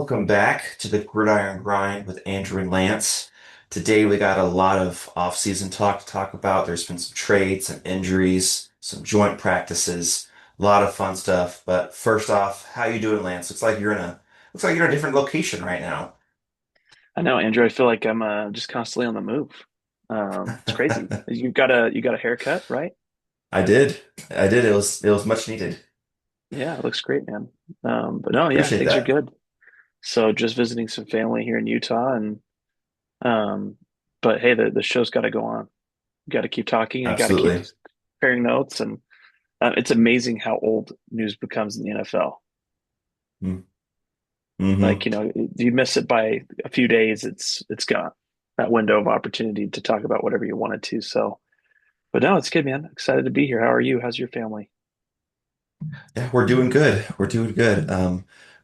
Welcome back to the Gridiron Grind with Andrew and Lance. Today we got a lot of off-season talk to talk about. There's been some trades, some injuries, some joint practices, a lot of fun stuff. But first off, how you doing, Lance? Looks like you're in a different location right now. I know, Andrew. I feel like I'm just constantly on the move. It's crazy. You got a haircut, right? I did. I did. It was much needed. Yeah, it looks great, man. But no, yeah, Appreciate things are that. good. So just visiting some family here in Utah, and um, but hey, the show's got to go on. Got to keep talking, and got to keep Absolutely. comparing notes. And it's amazing how old news becomes in the NFL. Mm-hmm. Like, you miss it by a few days, it's gone. That window of opportunity to talk about whatever you wanted to. So. But no, it's good, man. Excited to be here. How are you? How's your family? Yeah, we're doing good. We're doing good.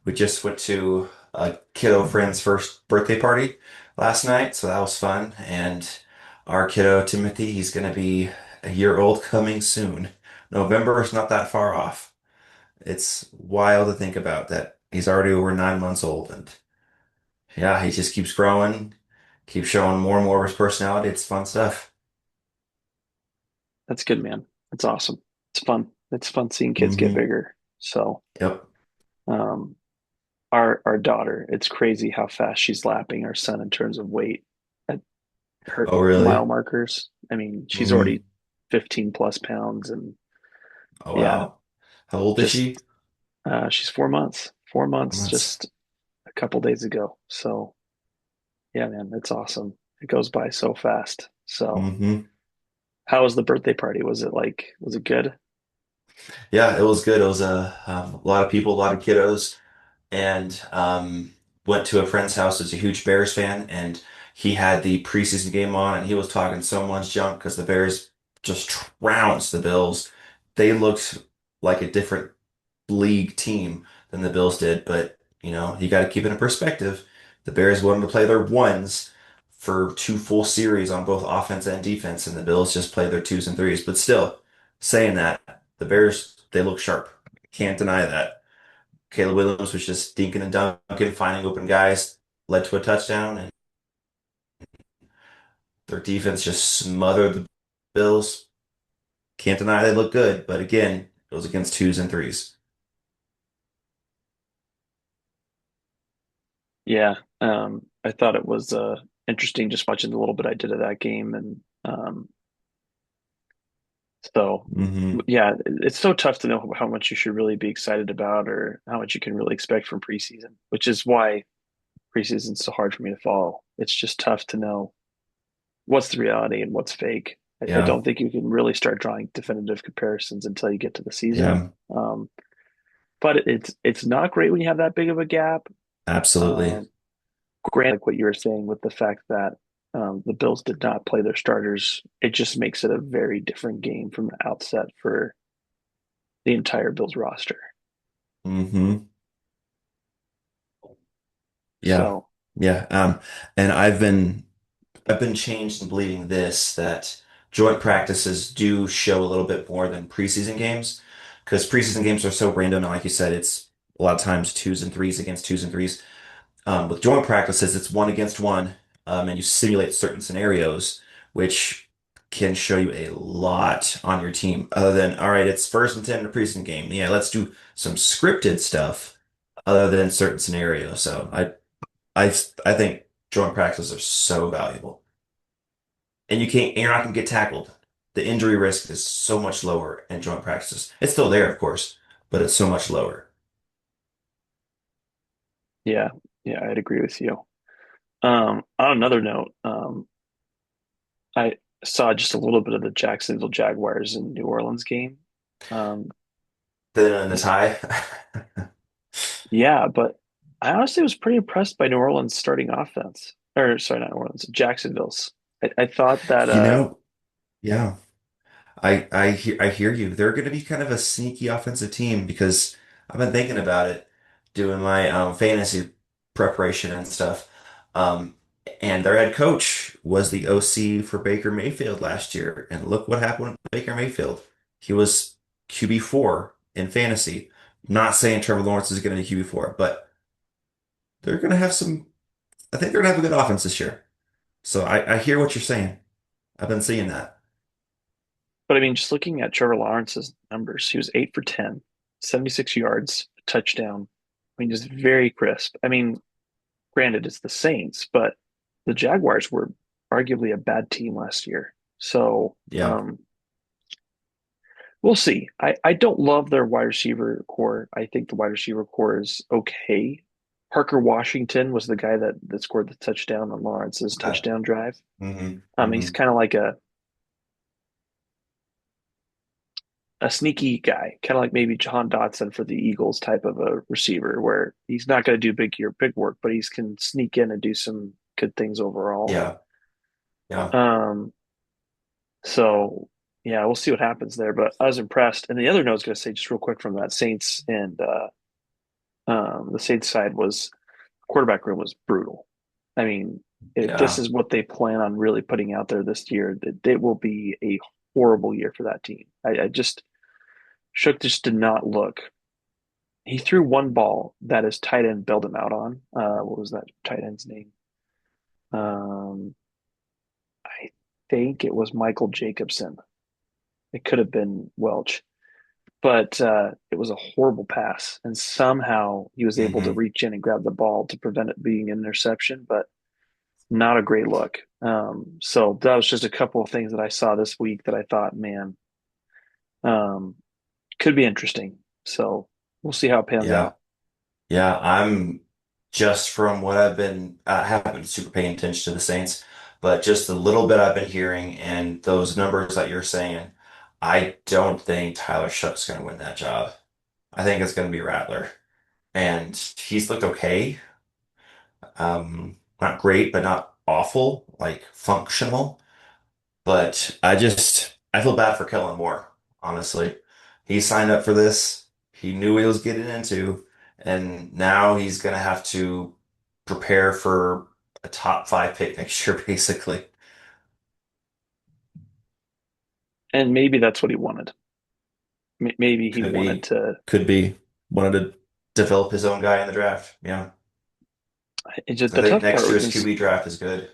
We just went to a kiddo friend's first birthday party last night, so that was fun. And our kiddo, Timothy, he's gonna be a year old coming soon. November is not that far off. It's wild to think about that he's already over 9 months old, and yeah, he just keeps growing, keeps showing more and more of his personality. It's fun stuff. That's good, man. That's awesome. It's fun. It's fun seeing kids get Hmm. bigger. So, Yep. um, our daughter, it's crazy how fast she's lapping our son in terms of weight at her Oh, mile really? markers. I mean, she's Hmm. already 15 plus pounds, and Oh, yeah, wow. How old is just she? she's 4 months. 4 months Months. just a couple days ago. So, yeah, man, it's awesome. It goes by so fast. So, Hmm. how was the birthday party? Was it good? Yeah, it was good. It was a lot of people, a lot of kiddos, and went to a friend's house who's a huge Bears fan, and he had the preseason game on, and he was talking so much junk because the Bears just trounced the Bills. They looked like a different league team than the Bills did, but you got to keep it in perspective. The Bears wanted to play their ones for two full series on both offense and defense, and the Bills just played their twos and threes. But still, saying that, the Bears, they look sharp. Can't deny that. Caleb Williams was just dinking and dunking, finding open guys, led to a touchdown, and their defense just smothered the Bills. Can't deny they look good, but again, it was against twos and threes. Yeah, I thought it was interesting just watching the little bit I did of that game, and so Hmm. yeah, it's so tough to know how much you should really be excited about or how much you can really expect from preseason, which is why preseason's so hard for me to follow. It's just tough to know what's the reality and what's fake. I Yeah, don't think you can really start drawing definitive comparisons until you get to the season. yeah, Um, but it's not great when you have that big of a gap. absolutely. Um, Granted, like what you were saying with the fact that the Bills did not play their starters, it just makes it a very different game from the outset for the entire Bills roster. Hmm. Yeah, So, yeah. And I've been changed in believing this that joint practices do show a little bit more than preseason games because preseason games are so random, and like you said, it's a lot of times twos and threes against twos and threes. With joint practices, it's one against one, and you simulate certain scenarios, which can show you a lot on your team. Other than, all right, it's first and 10 in a preseason game. Yeah, let's do some scripted stuff other than certain scenarios. So I, I think joint practices are so valuable, and you're not gonna get tackled. The injury risk is so much lower in joint practices. It's still there, of course, but it's so much lower. yeah, yeah, I'd agree with you. On another note, I saw just a little bit of the Jacksonville Jaguars and New Orleans game. Um, Then in the tie. yeah, but I honestly was pretty impressed by New Orleans starting offense. Or sorry, not New Orleans, Jacksonville's. I thought that You know, yeah. I hear you. They're going to be kind of a sneaky offensive team because I've been thinking about it, doing my fantasy preparation and stuff. Um, and their head coach was the OC for Baker Mayfield last year, and look what happened with Baker Mayfield. He was QB4 in fantasy. Not saying Trevor Lawrence is going to be QB4, but they're gonna have some. I think they're gonna have a good offense this year. So I hear what you're saying. I've been seeing that. But I mean, just looking at Trevor Lawrence's numbers, he was 8 for 10, 76 yards, a touchdown. I mean, just very crisp. I mean, granted, it's the Saints, but the Jaguars were arguably a bad team last year. So Yeah. we'll see. I don't love their wide receiver core. I think the wide receiver core is okay. Parker Washington was the guy that scored the touchdown on Lawrence's Okay. touchdown drive. He's Hmm. kind of like a sneaky guy, kind of like maybe John Dotson for the Eagles type of a receiver, where he's not going to do big work, but he can sneak in and do some good things overall. Yeah. Yeah. Um, so yeah, we'll see what happens there. But I was impressed. And the other note I was going to say, just real quick from that Saints and the Saints side was quarterback room was brutal. I mean, if this Yeah. is what they plan on really putting out there this year, that it will be a horrible year for that team. I just Shook just did not look. He threw one ball that his tight end bailed him out on. What was that tight end's name? Um, I think it was Michael Jacobson. It could have been Welch, but it was a horrible pass. And somehow he was able to Hmm. reach in and grab the ball to prevent it being an interception, but not a great look. So that was just a couple of things that I saw this week that I thought, man, um, could be interesting. So we'll see how it pans Yeah. out. Yeah. I'm just from what I've been, I haven't been super paying attention to the Saints, but just the little bit I've been hearing and those numbers that you're saying, I don't think Tyler Shought's going to win that job. I think it's going to be Rattler. And he's looked okay. Not great, but not awful, like functional. But I feel bad for Kellen Moore, honestly. He signed up for this. He knew what he was getting into, and now he's gonna have to prepare for a top five pick next year, basically. And maybe that's what he wanted. Maybe he Could wanted be, to. could be. Wanted to develop his own guy in the draft. Yeah. It's just I the think tough next part year's is, QB draft is good.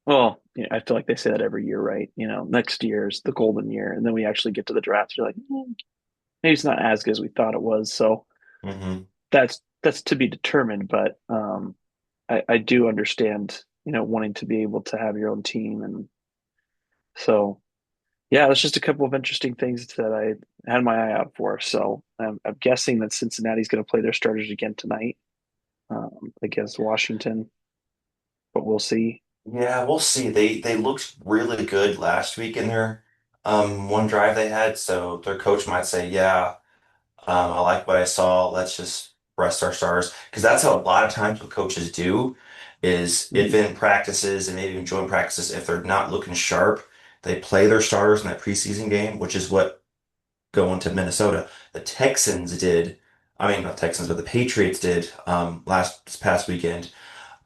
well, I feel like they say that every year, right? Next year is the golden year, and then we actually get to the draft. You're like, maybe it's not as good as we thought it was. So Hmm. that's to be determined. But I do understand, wanting to be able to have your own team, and so yeah, that's just a couple of interesting things that I had my eye out for. So I'm guessing that Cincinnati's going to play their starters again tonight against Washington, but we'll see. Yeah, we'll see. They looked really good last week in their one drive they had, so their coach might say, yeah. I like what I saw. Let's just rest our stars. Because that's how a lot of times what coaches do is if Mhm. in practices and maybe even joint practices, if they're not looking sharp, they play their starters in that preseason game, which is what going to Minnesota. The Texans did. I mean, not Texans, but the Patriots did last past weekend.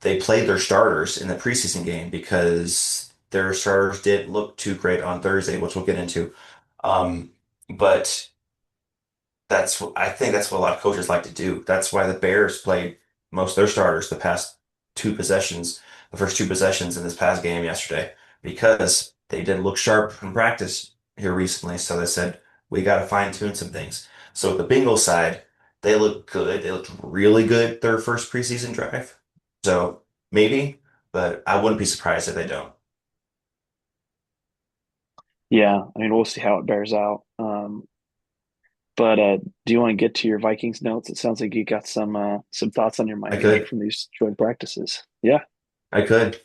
They played their starters in the preseason game because their starters didn't look too great on Thursday, which we'll get into. But I think that's what a lot of coaches like to do. That's why the Bears played most of their starters the first two possessions in this past game yesterday, because they didn't look sharp in practice here recently. So they said, we got to fine tune some things. So the Bengals side, they look good. They looked really good their first preseason drive. So maybe, but I wouldn't be surprised if they don't. Yeah, I mean, we'll see how it bears out. But do you want to get to your Vikings notes? It sounds like you got some thoughts on your I mind here could. from these joint practices. Yeah. I could.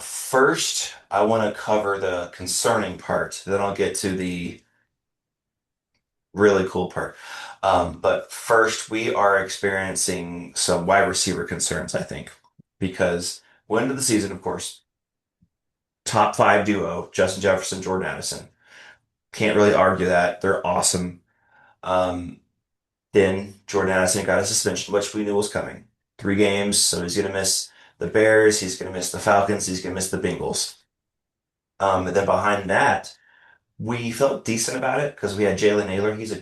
First, I want to cover the concerning part. Then I'll get to the really cool part. But first, we are experiencing some wide receiver concerns, I think, because end of the season, of course, top five duo, Justin Jefferson, Jordan Addison. Can't really argue that. They're awesome. Um, then Jordan Addison got a suspension, which we knew was coming. 3 games, so he's going to miss the Bears, he's going to miss the Falcons, he's going to miss the Bengals. And then behind that, we felt decent about it because we had Jalen Naylor. He's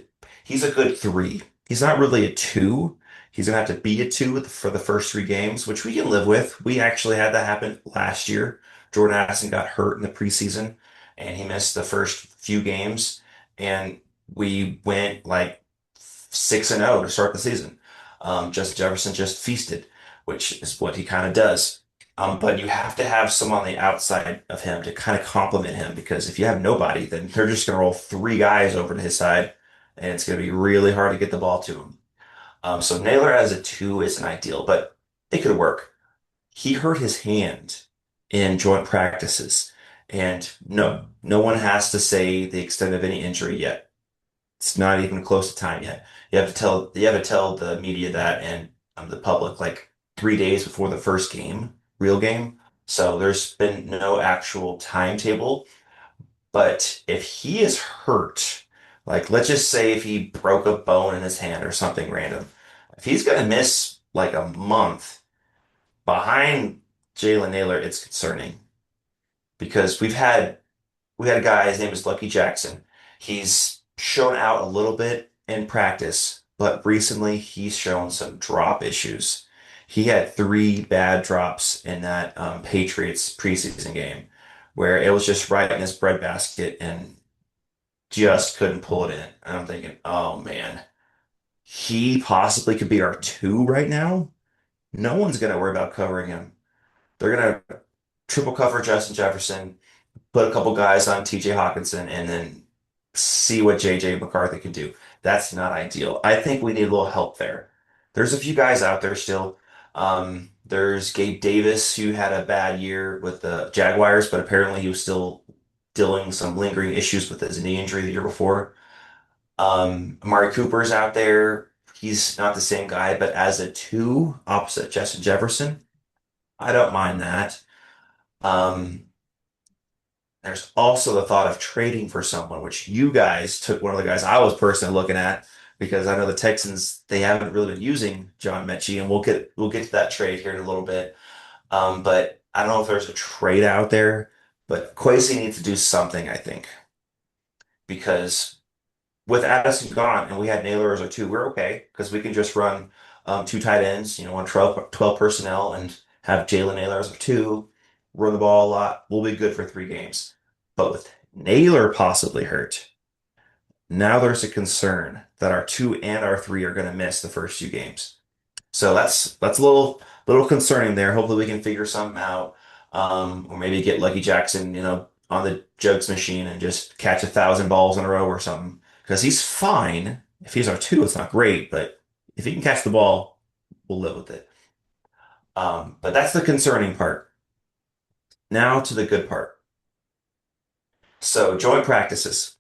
a good three. He's not really a two. He's gonna have to beat it two for the first three games, which we can live with. We actually had that happen last year. Jordan Addison got hurt in the preseason, and he missed the first few games, and we went like 6-0 to start the season. Justin Jefferson just feasted, which is what he kind of does. But you have to have someone on the outside of him to kind of complement him because if you have nobody, then they're just going to roll three guys over to his side, and it's going to be really hard to get the ball to him. So Naylor as a two isn't ideal, but it could work. He hurt his hand in joint practices, and no one has to say the extent of any injury yet. It's not even close to time yet. You have to tell the media that and the public like 3 days before the first game, real game. So there's been no actual timetable. But if he is hurt, like let's just say if he broke a bone in his hand or something random, if he's gonna miss like a month behind Jalen Naylor, it's concerning because we had a guy, his name is Lucky Jackson. He's shown out a little bit in practice, but recently he's shown some drop issues. He had three bad drops in that Patriots preseason game where it was just right in his breadbasket and just couldn't pull it in. And I'm thinking, oh man, he possibly could be our two right now. No one's going to worry about covering him. They're going to triple cover Justin Jefferson, put a couple guys on TJ Hawkinson, and then see what JJ McCarthy can do. That's not ideal. I think we need a little help there. There's a few guys out there still. There's Gabe Davis, who had a bad year with the Jaguars, but apparently he was still dealing some lingering issues with his knee injury the year before. Amari Cooper's out there. He's not the same guy, but as a two opposite Justin Jefferson, I don't mind that. Um, There's also the thought of trading for someone, which you guys took one of the guys I was personally looking at because I know the Texans they haven't really been using John Mechie, and we'll get to that trade here in a little bit. But I don't know if there's a trade out there, but Kwesi needs to do something, I think, because with Addison gone and we had Naylor as our two, we're okay because we can just run two tight ends, on 12 personnel and have Jalen Naylor as our two, run the ball a lot. We'll be good for three games. But with Naylor possibly hurt, now there's a concern that our two and our three are going to miss the first two games. So that's a little concerning there. Hopefully we can figure something out, or maybe get Lucky Jackson, on the jugs machine and just catch 1,000 balls in a row or something. Because he's fine. If he's our two, it's not great, but if he can catch the ball, we'll live with it. But that's the concerning part. Now to the good part. So joint practices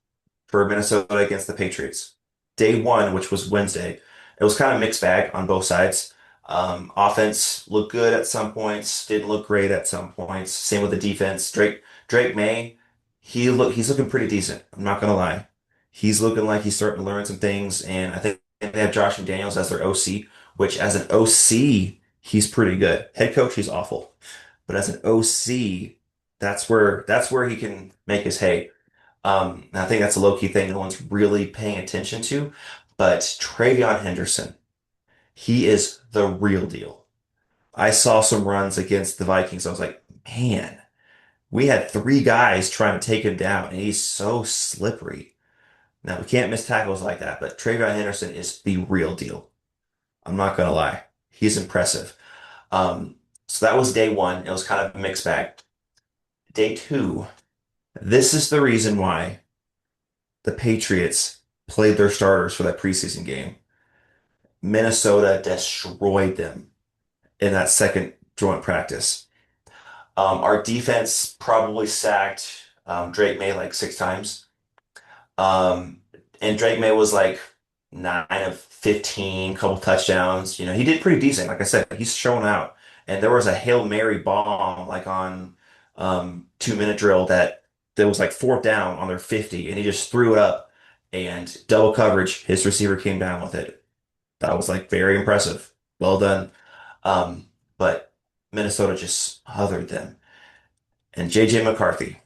for Minnesota against the Patriots. Day one, which was Wednesday, it was kind of mixed bag on both sides. Offense looked good at some points, didn't look great at some points. Same with the defense. Drake May, he's looking pretty decent. I'm not gonna lie. He's looking like he's starting to learn some things, and I think they have Josh McDaniels as their OC, which as an OC, he's pretty good. Head coach, he's awful. But as an OC, that's where he can make his hay. And I think that's a low-key thing no one's really paying attention to. But Travion Henderson, he is the real deal. I saw some runs against the Vikings. I was like, man, we had three guys trying to take him down, and he's so slippery. Now, we can't miss tackles like that, but Travion Henderson is the real deal. I'm not gonna lie. He's impressive. Um, so that was day one. It was kind of a mixed bag. Day two, this is the reason why the Patriots played their starters for that preseason game. Minnesota destroyed them in that second joint practice. Our defense probably sacked Drake May like 6 times. Um, and Drake May was like 9 of 15, couple touchdowns. He did pretty decent. Like I said, he's showing out. And there was a Hail Mary bomb like on 2 minute drill that there was like fourth down on their 50, and he just threw it up and double coverage. His receiver came down with it. That was like very impressive. Well done. But Minnesota just smothered them. And JJ McCarthy.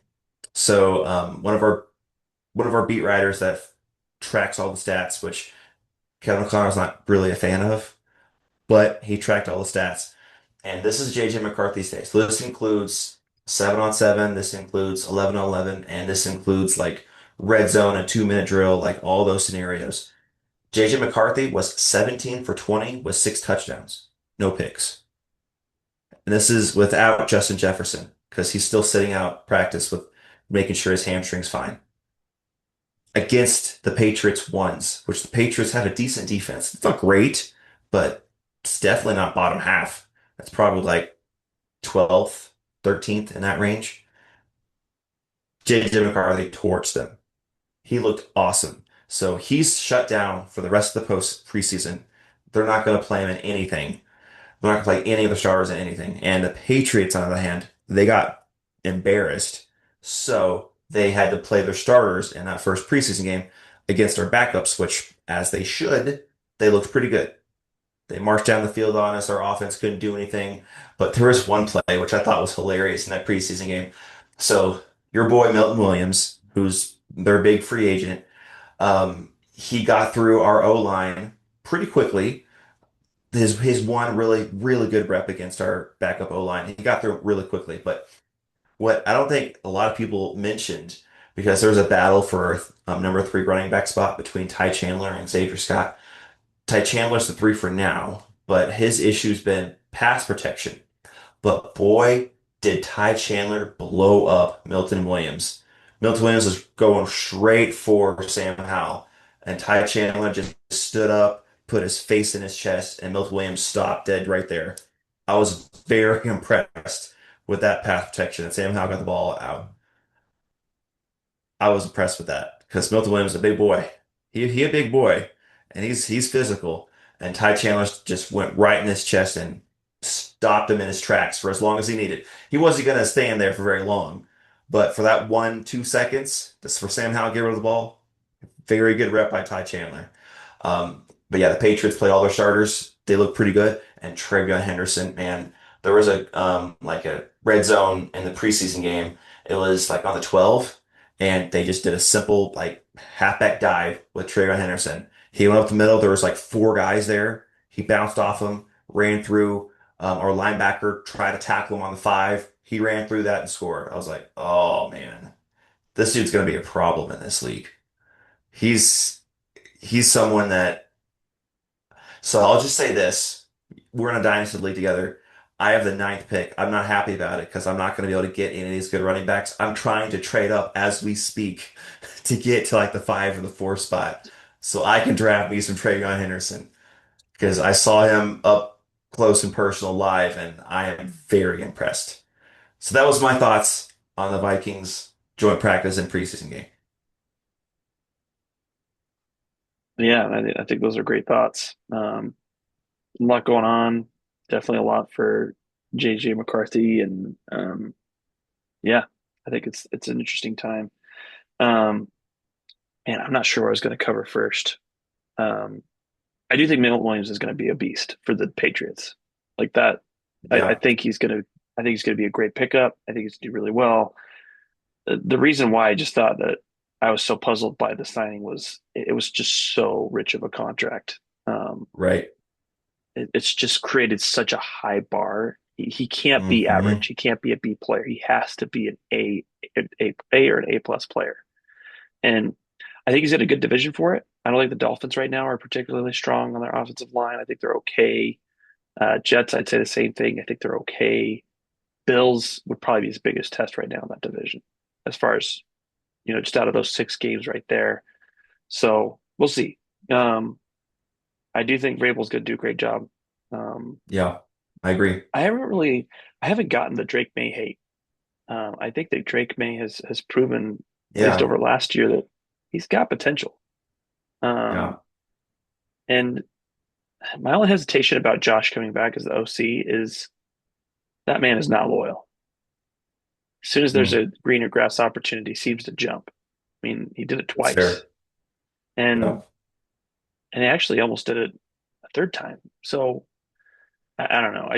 So one of our beat writers that tracks all the stats, which Kevin O'Connor's not really a fan of. but he tracked all the stats. And this is JJ McCarthy's day. So this includes 7-on-7, this includes 11-on-11, and this includes like red zone, a 2-minute drill, like all those scenarios. JJ McCarthy was 17 for 20 with 6 touchdowns, no picks. And this is without Justin Jefferson because he's still sitting out practice with making sure his hamstring's fine. Against the Patriots ones, which the Patriots have a decent defense. It's not great, but it's definitely not bottom half. That's probably like 12th, 13th in that range. JJ McCarthy torched them. He looked awesome. So he's shut down for the rest of the post preseason. They're not going to play him in anything. They're not going to play any of the stars in anything. And the Patriots, on the other hand, they got embarrassed. So they had to play their starters in that first preseason game against our backups, which, as they should, they looked pretty good. They marched down the field on us. Our offense couldn't do anything. But there was one play which I thought was hilarious in that preseason game. So your boy Milton Williams, who's their big free agent, he got through our O line pretty quickly. His one really good rep against our backup O line. He got through it really quickly. But what I don't think a lot of people mentioned because there was a battle for number 3 running back spot between Ty Chandler and Xavier Scott. Ty Chandler's the 3 for now, but his issue's been pass protection. But boy, did Ty Chandler blow up Milton Williams. Milton Williams was going straight for Sam Howell, and Ty Chandler just stood up, put his face in his chest, and Milton Williams stopped dead right there. I was very impressed with that pass protection, and Sam Howell got the ball out. I was impressed with that because Milton Williams is a big boy. He a big boy, and he's physical. And Ty Chandler just went right in his chest and stopped him in his tracks for as long as he needed. He wasn't going to stand there for very long, but for that 1, 2 seconds, just for Sam Howell to get rid of the ball, very good rep by Ty Chandler. But yeah, the Patriots played all their starters. They look pretty good. And Trey Hendrickson, man, there was a like a red zone in the preseason game. It was like on the 12, and they just did a simple like halfback dive with Trey Hendrickson. He went up the middle. There was like 4 guys there. He bounced off him, ran through. Our linebacker tried to tackle him on the 5. He ran through that and scored. I was like, oh man, this dude's gonna be a problem in this league. He's he's someone that. So I'll just say this: we're in a dynasty league together. I have the 9th pick. I'm not happy about it because I'm not going to be able to get any of these good running backs. I'm trying to trade up as we speak to get to like the 5 or the 4 spot so I can draft me some Travion Henderson because I saw him up close and personal live and I am very impressed. So that was my thoughts on the Vikings joint practice and preseason game. Yeah, I think those are great thoughts. A lot going on. Definitely a lot for JJ McCarthy, and yeah, I think it's an interesting time. Um, and I'm not sure what I was going to cover first. Um, I do think Milton Williams is going to be a beast for the Patriots. Like that, I Yeah, think he's going to. I think he's going to be a great pickup. I think he's going to do really well. The reason why I just thought that I was so puzzled by the signing was it was just so rich of a contract. Um, right. it's just created such a high bar. He can't be Hmm. average. He can't be a B player. He has to be A or an A plus player. And I think he's got a good division for it. I don't think the Dolphins right now are particularly strong on their offensive line. I think they're okay. Jets, I'd say the same thing. I think they're okay. Bills would probably be his biggest test right now in that division, as far as just out of those 6 games right there. So we'll see. Um, I do think Vrabel's going to do a great job. Um, Yeah, I agree. I haven't really, I haven't gotten the Drake May hate. I think that Drake May has proven, at least Yeah, over last year, that he's got potential. yeah. Um, and my only hesitation about Josh coming back as the OC is that man is not loyal. As soon as there's Mm, a greener grass opportunity, he seems to jump. I mean, he did it that's twice, fair. and Yeah. and he actually almost did it a third time. So I don't know.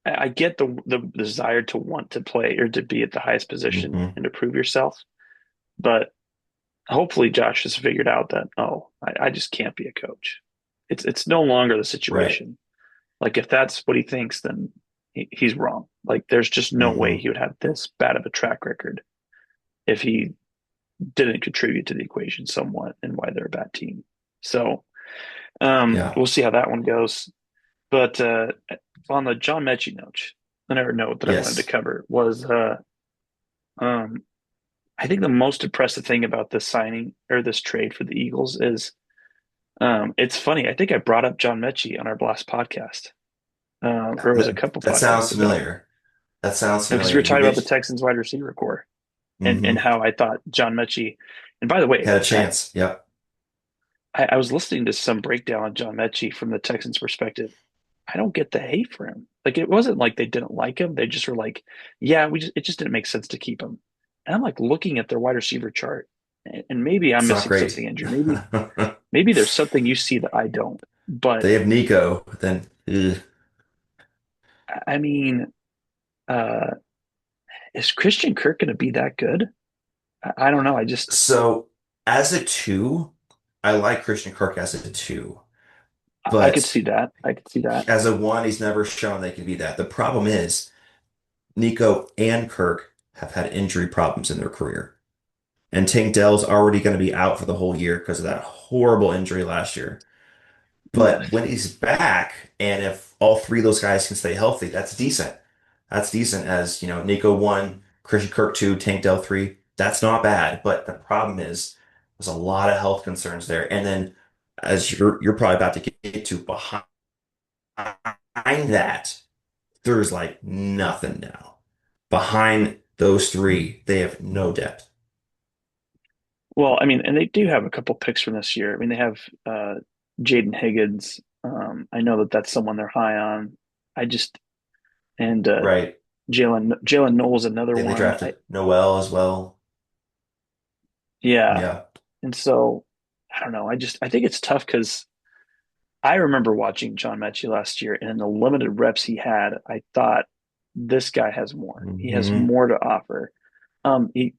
I get the desire to want to play or to be at the highest position Hmm. and to prove yourself, but hopefully Josh has figured out that I just can't be a coach. it's no longer the Right. situation. Like if that's what he thinks, then he's wrong. Like there's just no way Hmm. he would have this bad of a track record if he didn't contribute to the equation somewhat and why they're a bad team. So Yeah. we'll see how that one goes. But on the John Mechie note, another note that I wanted to Yes. cover was um, I think the most impressive thing about this signing or this trade for the Eagles is it's funny. I think I brought up John Mechie on our last podcast, or it was a couple That sounds podcasts ago, familiar. That sounds because we familiar. were You talking about the mentioned Texans wide receiver core and hmm how I thought John Mechie. And by the way, had a chance. Yep. I was listening to some breakdown on John Mechie from the Texans' perspective. I don't get the hate for him. Like it wasn't like they didn't like him. They just were like, yeah, it just didn't make sense to keep him. And I'm like looking at their wide receiver chart, and maybe I'm It's not missing great. something, Andrew. Maybe there's something you see that I don't. But They have Nico, then ugh. I mean, uh, is Christian Kirk going to be that good? I don't know. So as a two, I like Christian Kirk as a two, I could see but that. I could see that. as a one, he's never shown they can be that. The problem is Nico and Kirk have had injury problems in their career. And Tank Dell's already going to be out for the whole year because of that horrible injury last year. Yes. But when he's back, and if all three of those guys can stay healthy, that's decent. That's decent as, Nico one, Christian Kirk two, Tank Dell three. That's not bad. But the problem is there's a lot of health concerns there. And then as you're probably about to get to behind that, there's like nothing now. Behind those three, they have no depth. Well, I mean, and they do have a couple picks from this year. I mean, they have Jaden Higgins. I know that that's someone they're high on. I just and Right. Jalen Knowles another And they one. drafted Noel as well. Yeah, Yeah. and so I don't know. I think it's tough because I remember watching John Mechie last year, and in the limited reps he had, I thought this guy has more. He has Hmm. more to offer. He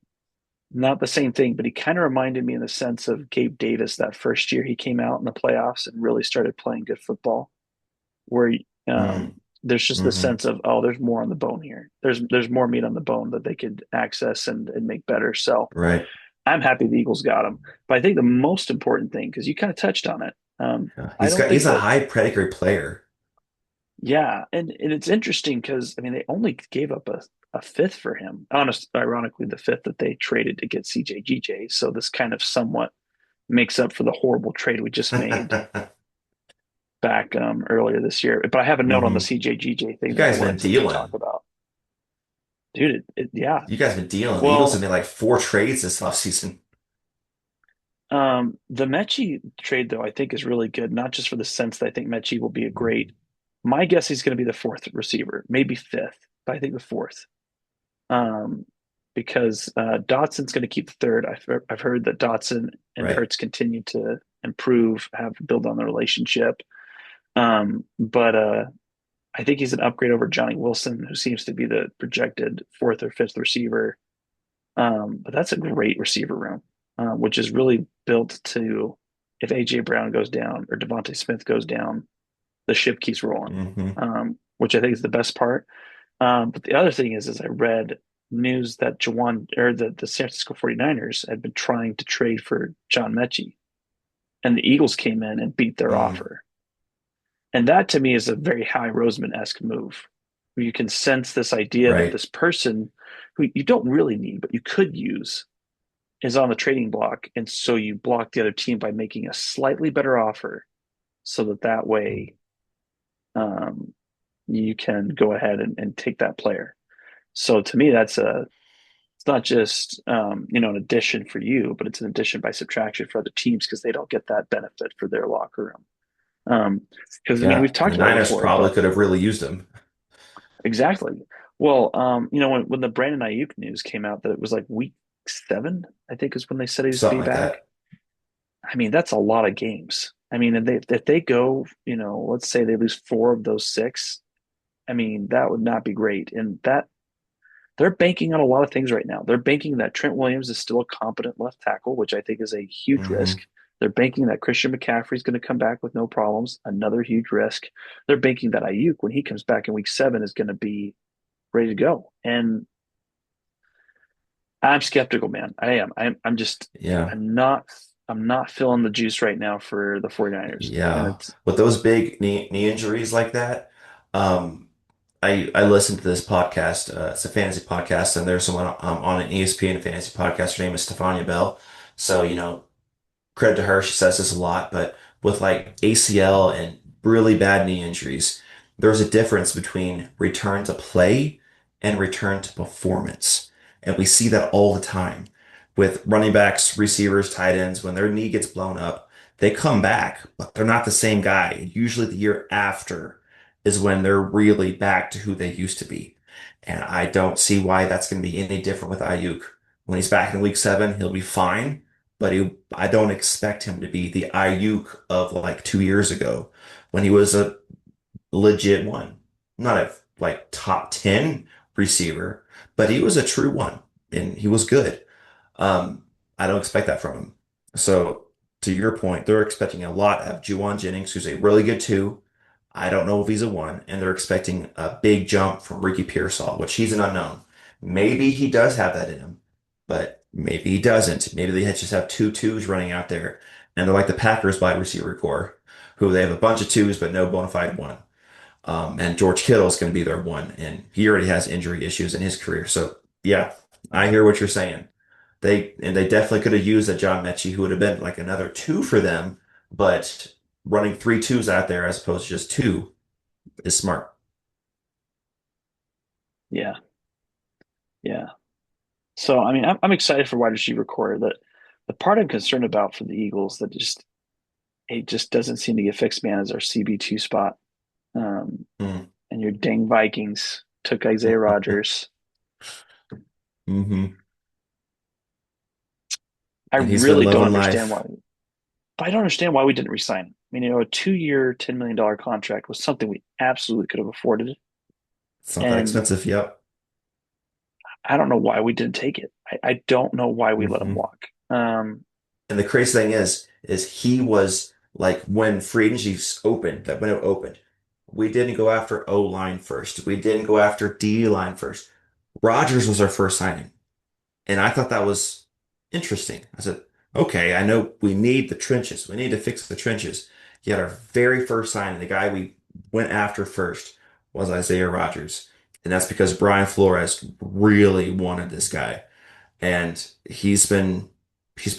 not the same thing, but he kind of reminded me in the sense of Gabe Davis that first year he came out in the playoffs and really started playing good football, where Mm. there's just the Hmm. sense of, oh, there's more on the bone here. There's more meat on the bone that they could access and make better. So Right. I'm happy the Eagles got him. But I think the most important thing, because you kind of touched on it, Yeah. I don't He's think a that, high pedigree player. yeah, and it's interesting because I mean they only gave up a fifth for him. Ironically, the fifth that they traded to get CJGJ. So this kind of somewhat makes up for the horrible trade we just made back earlier this year. But I have a note on the Hmm. CJGJ You thing that I guys wanted been to talk dealing. about. Dude, yeah. You guys been dealing. The Eagles have Well, made like four trades this offseason. the Mechie trade though I think is really good, not just for the sense that I think Mechie will be a great. My guess he's going to be the fourth receiver, maybe fifth, but I think the fourth. Um, because Dotson's going to keep the third. I've heard that Dotson and Right. Hurts continue to improve, have build on the relationship. But I think he's an upgrade over Johnny Wilson, who seems to be the projected fourth or fifth receiver. But that's a great receiver room, which is really built to if AJ Brown goes down or Devontae Smith goes down, the ship keeps rolling, Hmm. which I think is the best part. But the other thing is I read news that Jawan or the San Francisco 49ers had been trying to trade for John Mechie, and the Eagles came in and beat their Mm. offer. And that to me is a very High Roseman-esque move, where you can sense this idea that Right. this person who you don't really need, but you could use, is on the trading block. And so you block the other team by making a slightly better offer so that way um, you can go ahead and take that player. So to me, it's not just an addition for you, but it's an addition by subtraction for other teams because they don't get that benefit for their locker room. Because I mean, Yeah. we've And the talked about it Niners before, probably but could have really used him. exactly. Well, when the Brandon Ayuk news came out that it was like week 7, I think is when they said he was Something be like back. that. I mean, that's a lot of games. I mean, if they go, let's say they lose 4 of those 6. I mean, that would not be great. And that they're banking on a lot of things right now. They're banking that Trent Williams is still a competent left tackle, which I think is a huge Hmm. risk. They're banking that Christian McCaffrey's going to come back with no problems, another huge risk. They're banking that Ayuk, when he comes back in week 7, is going to be ready to go. And I'm skeptical, man. I am. I'm just Yeah. I'm not feeling the juice right now for the 49ers. And Yeah. it's With those big knee injuries like that, um, I listened to this podcast. It's a fantasy podcast, and there's someone on an ESPN fantasy podcast. Her name is Stefania Bell. So, credit to her. She says this a lot, but with like ACL and really bad knee injuries, there's a difference between return to play and return to performance. And we see that all the time with running backs, receivers, tight ends. When their knee gets blown up, they come back, but they're not the same guy. Usually the year after is when they're really back to who they used to be. And I don't see why that's going to be any different with Ayuk. When he's back in week 7, he'll be fine, but I don't expect him to be the Ayuk of like 2 years ago when he was a legit one. Not a like top 10 receiver, but he was a true one and he was good. Um, I don't expect that from him. So to your point, they're expecting a lot of Juwan Jennings, who's a really good two. I don't know if he's a one, and they're expecting a big jump from Ricky Pearsall, which he's an unknown. Maybe he does have that in him, but maybe he doesn't. Maybe they just have two twos running out there, and they're like the Packers wide receiver core, who they have a bunch of twos but no bona fide one. And George Kittle is going to be their one, and he already has injury issues in his career. So yeah, I hear what you're saying. They definitely could have used a John Mechie who would have been like another two for them, but running three twos out there as opposed to just two is smart. yeah, yeah. So I mean, I'm excited for wide receiver core. The part I'm concerned about for the Eagles that just it just doesn't seem to get fixed, man, is our CB2 spot. Um, Mm. and your dang Vikings took Isaiah Rodgers. Hmm. I And he's been really don't loving understand why. life. I don't understand why we didn't resign him. I mean, a 2-year, $10 million contract was something we absolutely could have afforded. It's not that And expensive. Yep. I don't know why we didn't take it. I don't know why we let him Hmm. walk. And the crazy thing is he was like when free agency opened, that when it opened, we didn't go after O line first. We didn't go after D line first. Rodgers was our first signing. And I thought that was interesting. I said, okay, I know we need the trenches. We need to fix the trenches. Yet our very first signing, the guy we went after first was Isaiah Rodgers. And that's because Brian Flores really wanted this guy. And he's been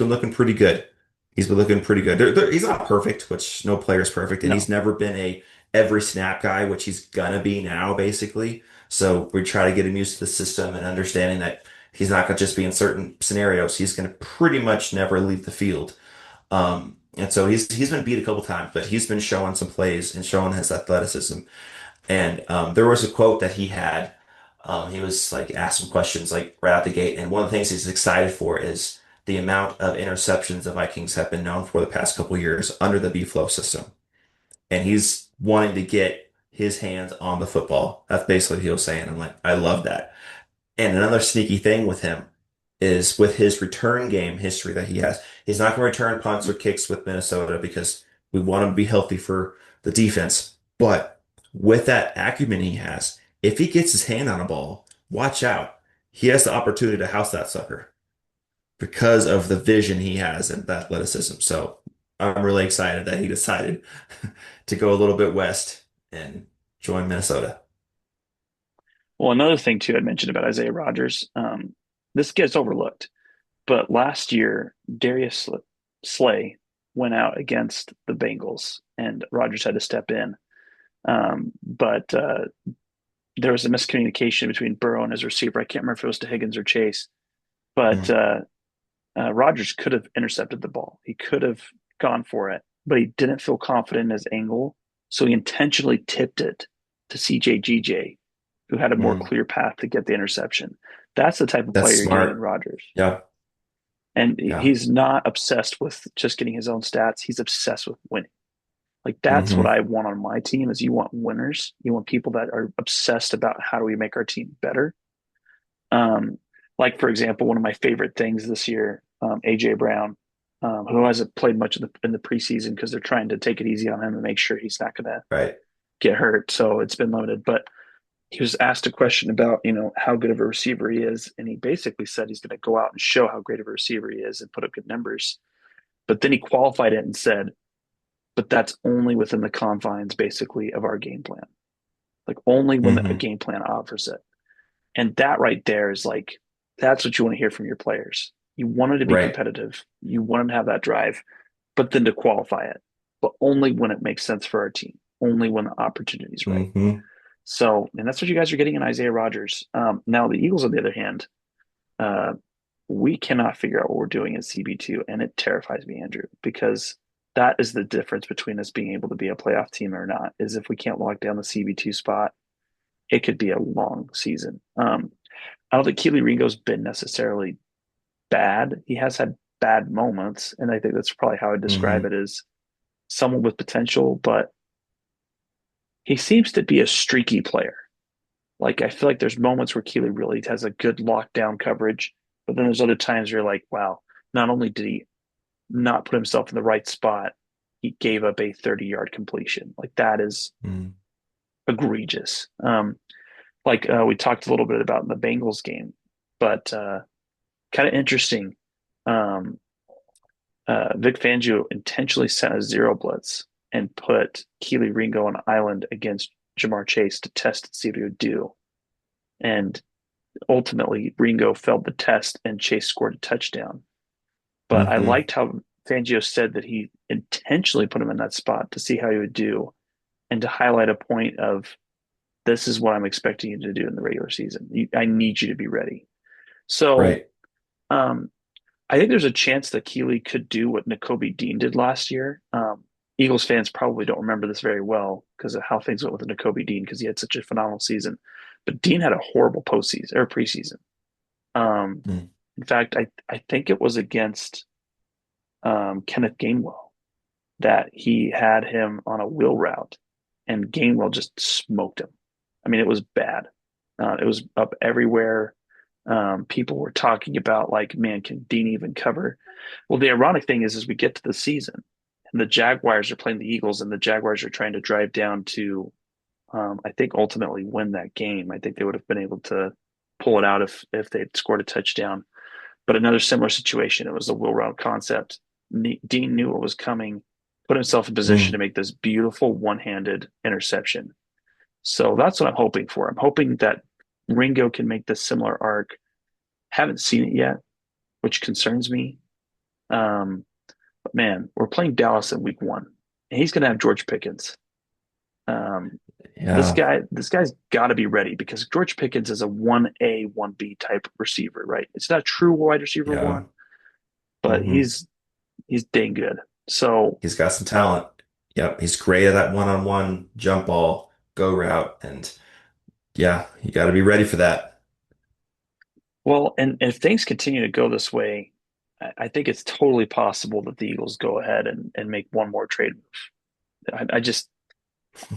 looking pretty good. He's been looking pretty good. He's not perfect, which no player is perfect, and he's No. never been a every snap guy, which he's gonna be now, basically. So we try to get him used to the system and understanding that he's not gonna just be in certain scenarios. He's gonna pretty much never leave the field. And so he's been beat a couple times, but he's been showing some plays and showing his athleticism. And there was a quote that he had. He was like asked some questions like right out the gate, and one of the things he's excited for is the amount of interceptions the Vikings have been known for the past couple years under the B-flow system, and he's wanting to get his hands on the football. That's basically what he was saying. I'm like, I love that. And another sneaky thing with him is with his return game history that he has. He's not going to return punts or kicks with Minnesota because we want him to be healthy for the defense. But with that acumen he has, if he gets his hand on a ball, watch out. He has the opportunity to house that sucker because of the vision he has and the athleticism. So I'm really excited that he decided to go a little bit west and join Minnesota. Well, another thing too I mentioned about Isaiah Rodgers, this gets overlooked, but last year Darius Slay went out against the Bengals, and Rodgers had to step in. But there was a miscommunication between Burrow and his receiver. I can't remember if it was to Higgins or Chase, but Mm, Rodgers could have intercepted the ball. He could have gone for it, but he didn't feel confident in his angle, so he intentionally tipped it to CJGJ, who had a more mm. clear path to get the interception. That's the type of That's player you're getting in smart. Rodgers. Yeah, And yeah. he's not obsessed with just getting his own stats. He's obsessed with winning. Like that's what Hmm. I want on my team is you want winners. You want people that are obsessed about how do we make our team better. Um, like for example, one of my favorite things this year, AJ Brown. who hasn't played much in the preseason because they're trying to take it easy on him and make sure he's not going to Right. get hurt. So it's been limited. But he was asked a question about, how good of a receiver he is. And he basically said he's going to go out and show how great of a receiver he is and put up good numbers. But then he qualified it and said, but that's only within the confines, basically, of our game plan. Like only when a Hmm. game plan offers it. And that right there is like, that's what you want to hear from your players. You want them to be Right. competitive. You want them to have that drive, but then to qualify it, but only when it makes sense for our team, only when the opportunity is right. Hmm. So, and that's what you guys are getting in Isaiah Rodgers. Now, the Eagles, on the other hand, uh, we cannot figure out what we're doing in CB2, and it terrifies me, Andrew, because that is the difference between us being able to be a playoff team or not. Is if we can't lock down the CB2 spot, it could be a long season. I don't think Keely Ringo's been necessarily bad. He has had bad moments, and I think that's probably how I describe Hmm. it as someone with potential, but he seems to be a streaky player. Like I feel like there's moments where Keely really has a good lockdown coverage, but then there's other times where you're like, wow, not only did he not put himself in the right spot, he gave up a 30-yard completion. Like that is Hmm. egregious. We talked a little bit about in the Bengals game, but kind of interesting. Um, Vic Fangio intentionally sent a zero blitz and put Keely Ringo on an island against Jamar Chase to test and see what he would do. And ultimately, Ringo failed the test and Chase scored a touchdown. But I Hmm. liked how Fangio said that he intentionally put him in that spot to see how he would do and to highlight a point of this is what I'm expecting you to do in the regular season. I need you to be ready. So Right. um, I think there's a chance that Keeley could do what Nakobe Dean did last year. Eagles fans probably don't remember this very well because of how things went with Nakobe Dean because he had such a phenomenal season. But Dean had a horrible postseason or preseason. Um, Mm. in fact, I think it was against Kenneth Gainwell that he had him on a wheel route, and Gainwell just smoked him. I mean, it was bad. It was up everywhere. People were talking about like, man, can Dean even cover? Well, the ironic thing is, we get to the season, and the Jaguars are playing the Eagles, and the Jaguars are trying to drive down to, I think, ultimately win that game. I think they would have been able to pull it out if they'd scored a touchdown. But another similar situation, it was the Will Route concept. Dean knew what was coming, put himself in position to Mm. make this beautiful one-handed interception. So that's what I'm hoping for. I'm hoping that Ringo can make this similar arc. Haven't seen it yet, which concerns me. But man, we're playing Dallas in week one, and he's going to have George Pickens. Um, Yeah. this guy's got to be ready because George Pickens is a 1A, 1B type receiver, right? It's not a true wide receiver Yeah. one, but Hmm. he's dang good. So, He's got some talent. Yep. He's great at that one-on-one jump ball, go route. And yeah, you got to be ready for that. well, and if things continue to go this way, I think it's totally possible that the Eagles go ahead and make one more trade move.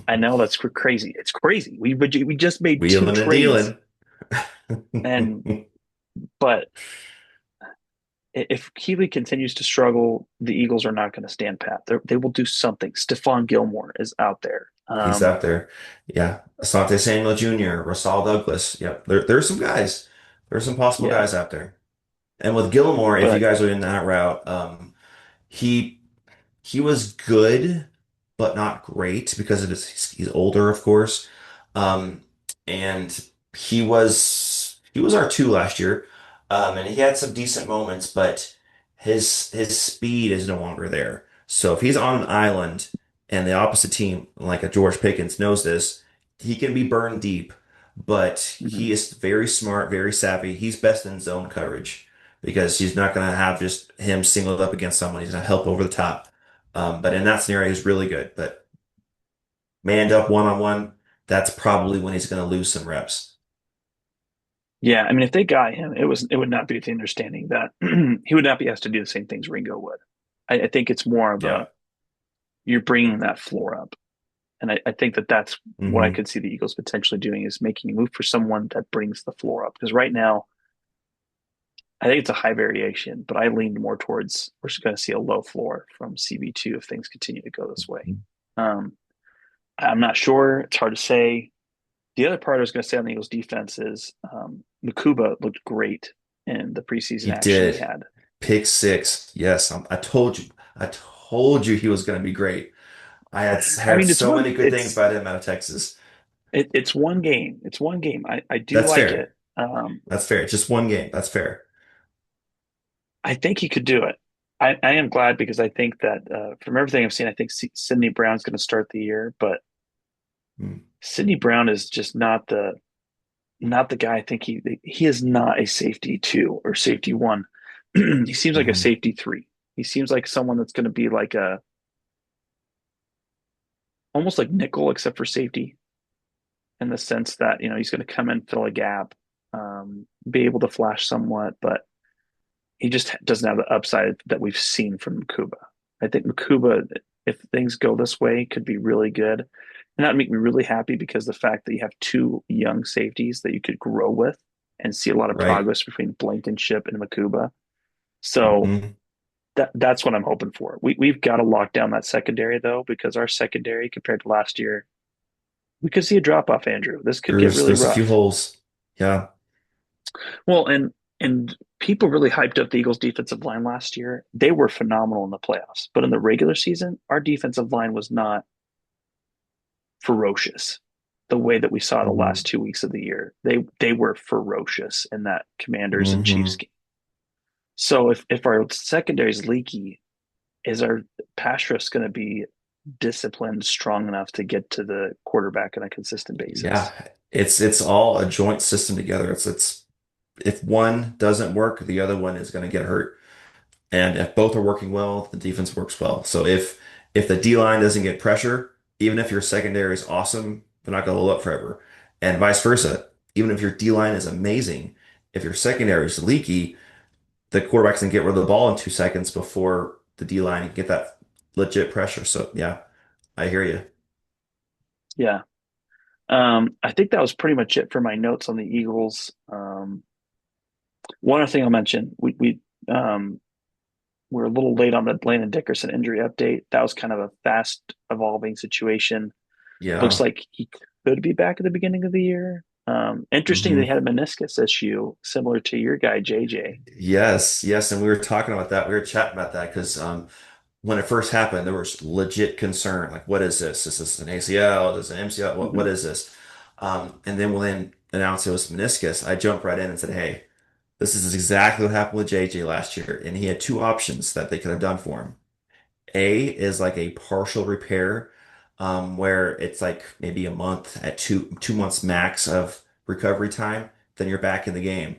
I know that's crazy. It's crazy. We just made two Wheeling and trades, dealing. and but if Keeley continues to struggle, the Eagles are not going to stand pat. They will do something. Stephon Gilmore is out there. He's out there. Yeah. Asante Samuel Jr., Rasal Douglas. Yep. There's some guys. There's some possible Yeah, guys out there. And with Gilmore, if you but guys are in that route, he he was good, but not great because of he's older, of course. Um, and he was our two last year. And he had some decent moments, but his speed is no longer there. So if he's on an island and the opposite team, like a George Pickens, knows this, he can be burned deep, but mhm. he is very smart, very savvy. He's best in zone coverage because he's not going to have just him singled up against someone. He's going to help over the top. But in that scenario, he's really good. But manned up one-on-one, that's probably when he's going to lose some reps. Yeah, I mean, if they got him, it would not be with the understanding that he would not be asked to do the same things Ringo would. I think it's more of Yeah. a you're bringing that floor up. And I think that that's what I Hmm. could see the Eagles potentially doing is making a move for someone that brings the floor up. Because right now, I think it's a high variation, but I leaned more towards we're just going to see a low floor from CB2 if things continue to go this way. Um, I'm not sure. It's hard to say. The other part I was going to say on the Eagles defense is Makuba looked great in the preseason He action he did. had. Pick six. Yes, I told you. I told you he was going to be great. I had I heard mean, so many good things about him out of Texas. it's one game. It's one game. I do That's like fair. it. That's fair. Just one game. That's fair. I think he could do it. I am glad because I think that from everything I've seen, I think Sidney Brown's going to start the year, but Hmm. Sidney Brown is just not the guy. I think he is not a safety two or safety one. He seems like a Hmm. safety three. He seems like someone that's going to be like a almost like nickel except for safety in the sense that he's going to come in, fill a gap, be able to flash somewhat, but he just doesn't have the upside that we've seen from Makuba. I think Makuba, if things go this way, could be really good. And that would make me really happy because the fact that you have two young safeties that you could grow with and see a lot of Right. progress between Blankenship and Makuba. So Hmm. that's what I'm hoping for. We've got to lock down that secondary though, because our secondary compared to last year, we could see a drop off, Andrew. This could get really There's a few rough. holes. Yeah. Well, and people really hyped up the Eagles' defensive line last year. They were phenomenal in the playoffs, but in the regular season, our defensive line was not ferocious the way that we saw the last Hmm. 2 weeks of the year. They were ferocious in that Commanders and Chiefs Hmm. game. So if our secondary is leaky, is our pass rush going to be disciplined, strong enough to get to the quarterback on a consistent Yeah. basis? It's all a joint system together. It's if one doesn't work, the other one is going to get hurt. And if both are working well, the defense works well. So if the D line doesn't get pressure, even if your secondary is awesome, they're not going to hold up forever. And vice versa. Even if your D line is amazing, if your secondary is leaky, the quarterback can get rid of the ball in 2 seconds before the D line can get that legit pressure. So yeah, I hear you. Yeah. I think that was pretty much it for my notes on the Eagles. One other thing I'll mention, we're a little late on the Landon Dickerson injury update. That was kind of a fast evolving situation. Looks Yeah. like he could be back at the beginning of the year. Interesting that he Hmm. had a meniscus issue similar to your guy JJ. Yes, yes, and we were talking about that. We were chatting about that because when it first happened, there was legit concern. Like, what is this? Is this an ACL? Is it an MCL? What Mhm. is this? And then when they announced it was meniscus, I jumped right in and said, "Hey, this is exactly what happened with JJ last year." And he had two options that they could have done for him. A is like a partial repair, where it's like maybe a month at two months max of recovery time, then you're back in the game.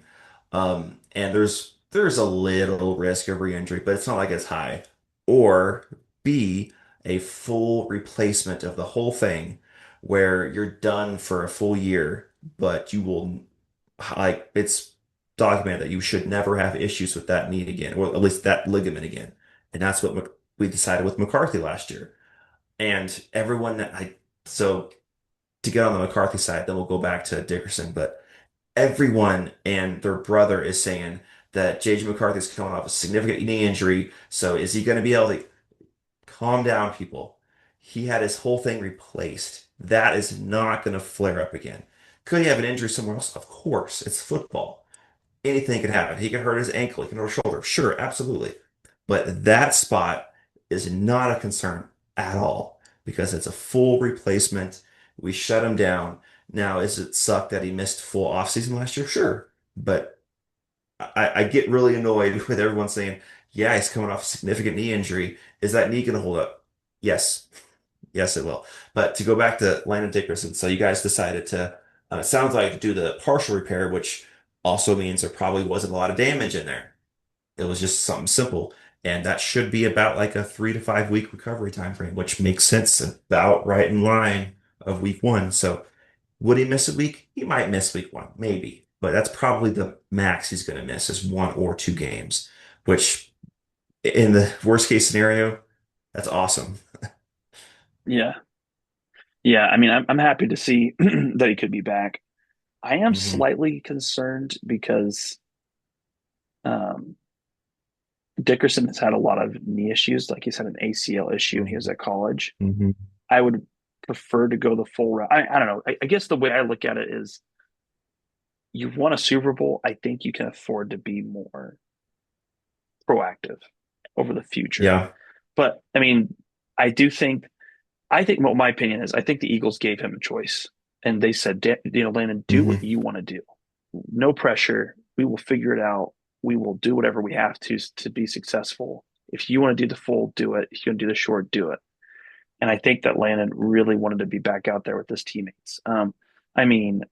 And there's a little risk of re-injury, but it's not like it's high. Or B, a full replacement of the whole thing, where you're done for a full year, but you will like it's documented that you should never have issues with that knee again, or at least that ligament again. And that's what we decided with McCarthy last year. And everyone that I so to get on the McCarthy side, then we'll go back to Dickerson, but everyone and their brother is saying that JJ McCarthy is coming off a significant knee injury. So is he going to be able to calm down, people? He had his whole thing replaced. That is not going to flare up again. Could he have an injury somewhere else? Of course, it's football. Anything can happen. He can hurt his ankle, he can hurt his shoulder. Sure, absolutely. But that spot is not a concern at all because it's a full replacement. We shut him down. Now, is it suck that he missed full offseason last year? Sure. But I get really annoyed with everyone saying, yeah, he's coming off a significant knee injury. Is that knee going to hold up? Yes. Yes, it will. But to go back to Landon Dickerson, so you guys decided to, it sounds like, do the partial repair, which also means there probably wasn't a lot of damage in there. It was just something simple. And that should be about like a 3 to 5 week recovery time frame, which makes sense about right in line of week one. So would he miss a week? He might miss week one, maybe. But that's probably the max he's going to miss is 1 or 2 games, which in the worst case scenario, that's awesome. Yeah, yeah. I mean, I'm happy to see that he could be back. I am Hmm. slightly concerned because Um, Dickerson has had a lot of knee issues, like he's had an ACL issue and he was Mhm. at college. Mhm. I would prefer to go the full route. I don't know. I guess the way I look at it is you've won a Super Bowl. I think you can afford to be more proactive over the future. Yeah. But I mean, I do think I think what my opinion is, I think the Eagles gave him a choice, and they said, Landon, do what Hmm. you want to do. No pressure. We will figure it out. We will do whatever we have to be successful. If you want to do the full, do it. If you want to do the short, do it. And I think that Landon really wanted to be back out there with his teammates. I mean,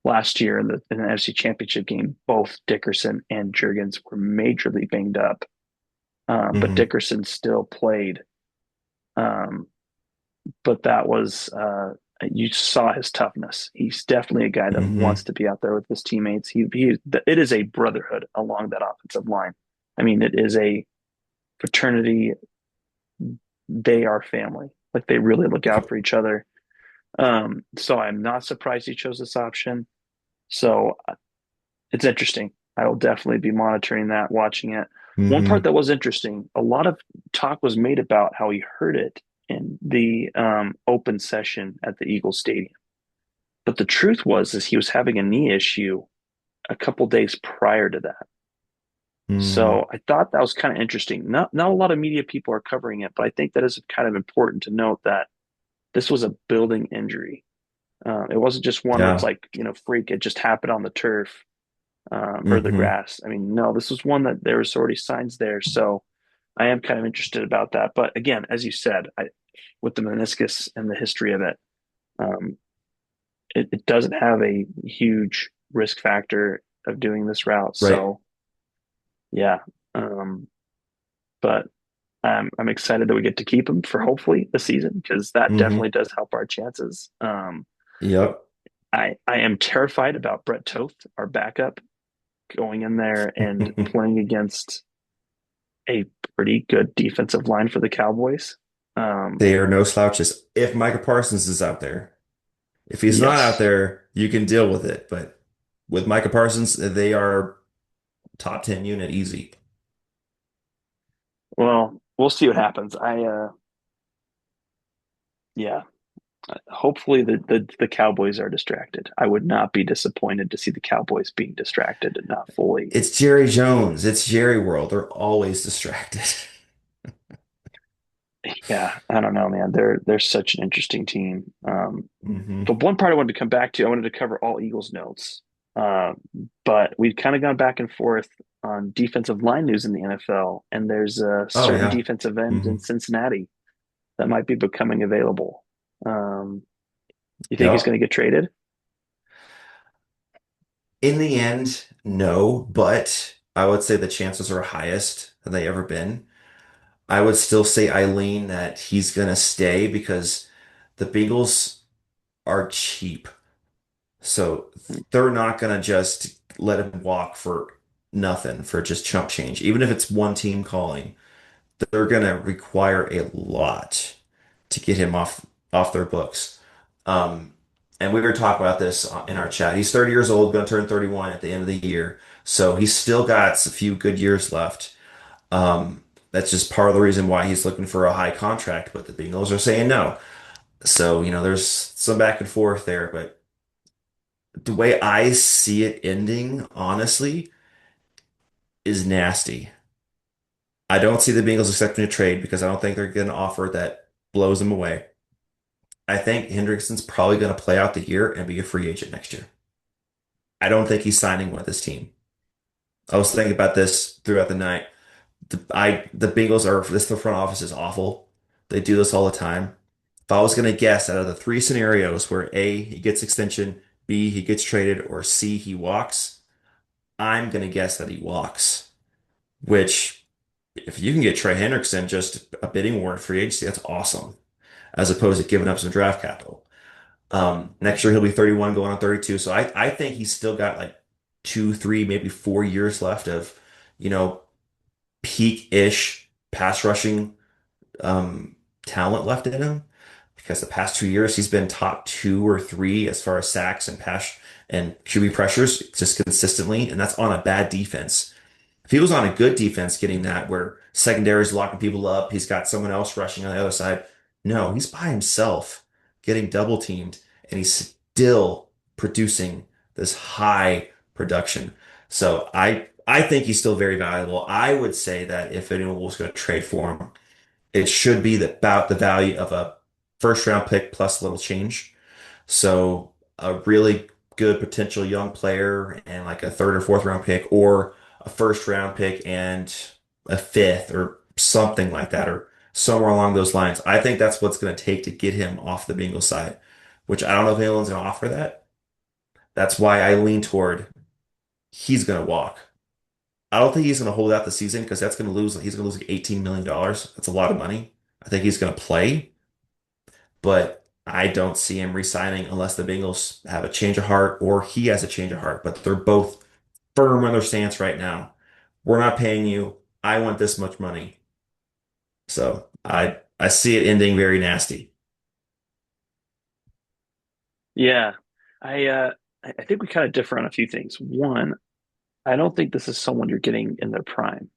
last year in the NFC Championship game, both Dickerson and Jurgens were majorly banged up, but Hmm. Dickerson still played. Um, but that was you saw his toughness. He's definitely a guy that Hmm. wants to be out there with his teammates. He it is a brotherhood along that offensive line. I mean, it is a fraternity. They are family. Like they really look out for each other. So I'm not surprised he chose this option. So it's interesting. I will definitely be monitoring that, watching it. One part Hmm. that was interesting, a lot of talk was made about how he hurt it in the open session at the Eagles Stadium. But the truth was is he was having a knee issue a couple days prior to that. Hmm. So I thought that was kind of interesting. Not a lot of media people are covering it, but I think that is kind of important to note that this was a building injury. It wasn't just one where it's Yeah. like, freak, it just happened on the turf or the Hmm. grass. I mean, no, this was one that there was already signs there. So I am kind of interested about that. But again, as you said, with the meniscus and the history of it, um, it doesn't have a huge risk factor of doing this route. Right. So yeah, um, but I'm excited that we get to keep him for hopefully the season because that definitely Hmm. does help our chances. Yep. I am terrified about Brett Toth, our backup, going in there and playing against a pretty good defensive line for the Cowboys. Um, They are no slouches. If Micah Parsons is out there, if he's not out yes. there, you can deal with it. But with Micah Parsons, they are top 10 unit easy. Well, we'll see what happens. Yeah, hopefully the Cowboys are distracted. I would not be disappointed to see the Cowboys being distracted and not fully. It's Jerry Jones. It's Jerry World. They're always distracted. Yeah, I don't know, man. They're such an interesting team. Hmm. The one part I wanted to come back to, I wanted to cover all Eagles notes, uh, but we've kind of gone back and forth on defensive line news in the NFL, and there's a Oh certain yeah. defensive end in Hmm. Cincinnati that might be becoming available. Um, you think he's Yep. going to get traded? In the end, no, but I would say the chances are highest than they ever been. I would still say Eileen that he's gonna stay because the Bengals are cheap. So they're not gonna just let him walk for nothing for just chump change. Even if it's one team calling, they're gonna require a lot to get him off their books. Um, and we were talking about this in our chat. He's 30 years old, gonna turn 31 at the end of the year. So he's still got a few good years left. That's just part of the reason why he's looking for a high contract, but the Bengals are saying no. So, there's some back and forth there, but the way I see it ending, honestly, is nasty. I don't see the Bengals accepting a trade because I don't think they're going to offer that blows them away. I think Hendrickson's probably going to play out the year and be a free agent next year. I don't think he's signing with this team. I was thinking about this throughout the night. The Bengals are this the front office is awful. They do this all the time. If I was gonna guess out of the three scenarios where A, he gets extension, B, he gets traded, or C, he walks, I'm gonna guess that he walks. Which, if you can get Trey Hendrickson just a bidding war in free agency, that's awesome. As opposed to giving up some draft capital. Next year he'll be 31 going on 32. So I think he's still got like 2, 3, maybe 4 years left of, you know, peak-ish pass rushing um, talent left in him. because the past 2 years he's been top two or three as far as sacks and pass and QB pressures just consistently, and that's on a bad defense. If he was on a good defense getting that where secondary is locking people up, he's got someone else rushing on the other side. No, he's by himself getting double teamed and he's still producing this high production. So I think he's still very valuable. I would say that if anyone was going to trade for him, it should be about the value of a first round pick plus a little change. So a really good potential young player and like a third or fourth round pick, or a first round pick and a fifth or something like that, or somewhere along those lines. I think that's what's going to take to get him off the Bengals side, which I don't know if anyone's going to offer that. That's why I lean toward he's going to walk. I don't think he's going to hold out the season because that's going to lose. He's going to lose like $18 million. That's a lot of money. I think he's going to play, but I don't see him resigning unless the Bengals have a change of heart or he has a change of heart. But they're both firm on their stance right now. We're not paying you. I want this much money. So I see it ending very nasty. Yeah. I think we kind of differ on a few things. One, I don't think this is someone you're getting in their prime.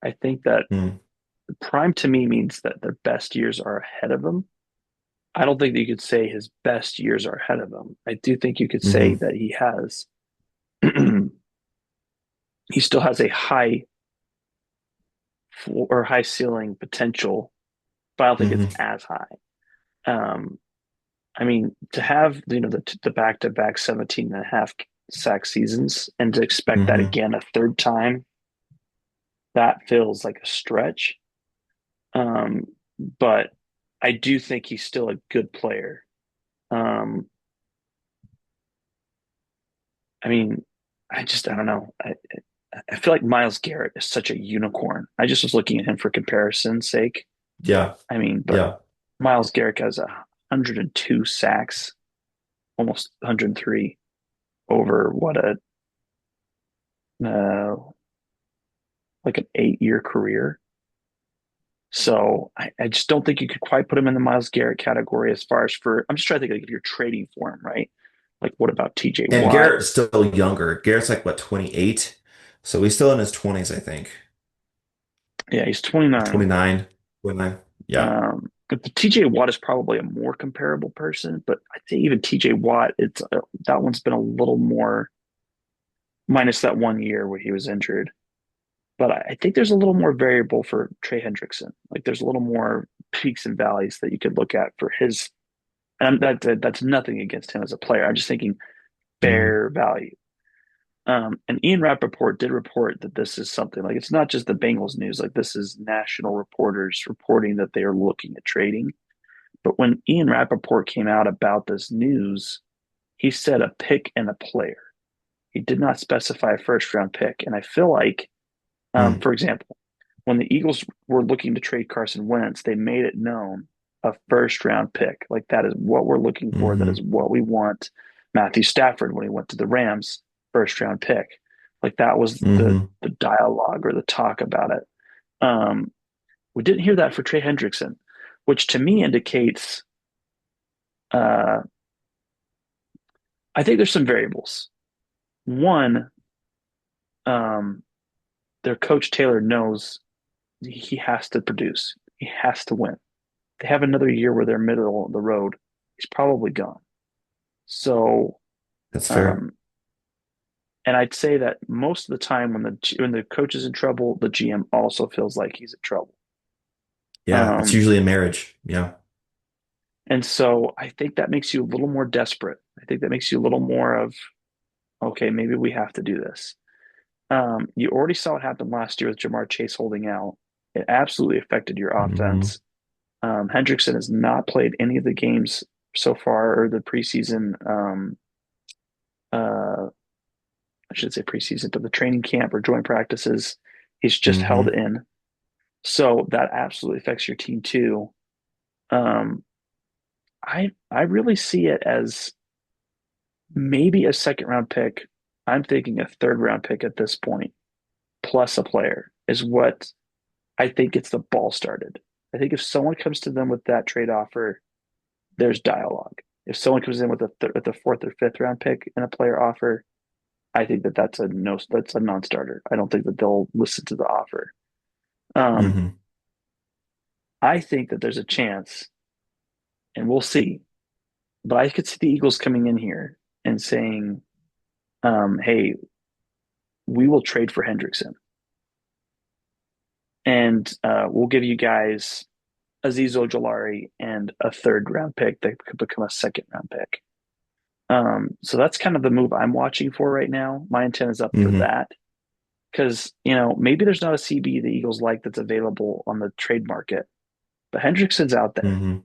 I think that Mm, prime to me means that their best years are ahead of them. I don't think that you could say his best years are ahead of him. I do think you could say hmm that he has he still has a high floor or high ceiling potential, but I don't think it's hmm as high. Um, I mean, to have the back to back 17 and a half sack seasons and to expect that hmm again a third time, that feels like a stretch. Um, but I do think he's still a good player. Um, I mean, I don't know. I feel like Miles Garrett is such a unicorn. I just was looking at him for comparison's sake. Yeah. I mean, but Yeah. Miles Garrett has 102 sacks, almost 103 over what a uh, like an 8 year career. So I just don't think you could quite put him in the Miles Garrett category as far as for. I'm just trying to think like if you're trading for him, right? Like what about TJ And Watt? Garrett's still younger. Garrett's like what, 28? So he's still in his 20s, I think. Yeah, he's 29. 29, 29. Yeah. But the TJ Watt is probably a more comparable person, but I think even TJ Watt, it's that one's been a little more minus that 1 year where he was injured. But I think there's a little more variable for Trey Hendrickson. Like there's a little more peaks and valleys that you could look at for his. And that's nothing against him as a player. I'm just thinking hmm fair value. And Ian Rappaport did report that this is something like it's not just the Bengals news. Like this is national reporters reporting that they are looking at trading. But when Ian Rappaport came out about this news, he said a pick and a player. He did not specify a first round pick. And I feel like, Mm, for example, when the Eagles were looking to trade Carson Wentz, they made it known a first round pick. Like that is what we're looking for. That hmm is what we want. Matthew Stafford, when he went to the Rams, first round pick. Like that was hmm the dialogue or the talk about it. Um, we didn't hear that for Trey Hendrickson, which to me indicates uh, I think there's some variables. One, um, their coach Taylor knows he has to produce. He has to win. They have another year where they're middle of the road. He's probably gone. So, That's fair. um, and I'd say that most of the time when the coach is in trouble, the GM also feels like he's in trouble. Yeah. It's Um, usually a marriage. Yeah. and so I think that makes you a little more desperate. I think that makes you a little more of, okay, maybe we have to do this. You already saw what happened last year with Jamar Chase holding out. It absolutely affected your hmm offense. Hendrickson has not played any of the games so far, or the preseason. Uh, I should say preseason, but the training camp or joint practices. He's just held hmm in, so that absolutely affects your team too. Um, I really see it as maybe a second round pick. I'm thinking a third round pick at this point, plus a player is what I think gets the ball started. I think if someone comes to them with that trade offer, there's dialogue. If someone comes in with with a fourth or fifth round pick and a player offer, I think that that's a no, that's a non-starter. I don't think that they'll listen to the offer. Um, Hmm. I think that there's a chance, and we'll see. But I could see the Eagles coming in here and saying, "Hey, we will trade for Hendrickson, and we'll give you guys Aziz Ojolari and a third round pick that could become a second round pick." So that's kind of the move I'm watching for right now. My intent is up for Hmm. that because maybe there's not a CB the Eagles like that's available on the trade market, but Hendrickson's out there. Hmm.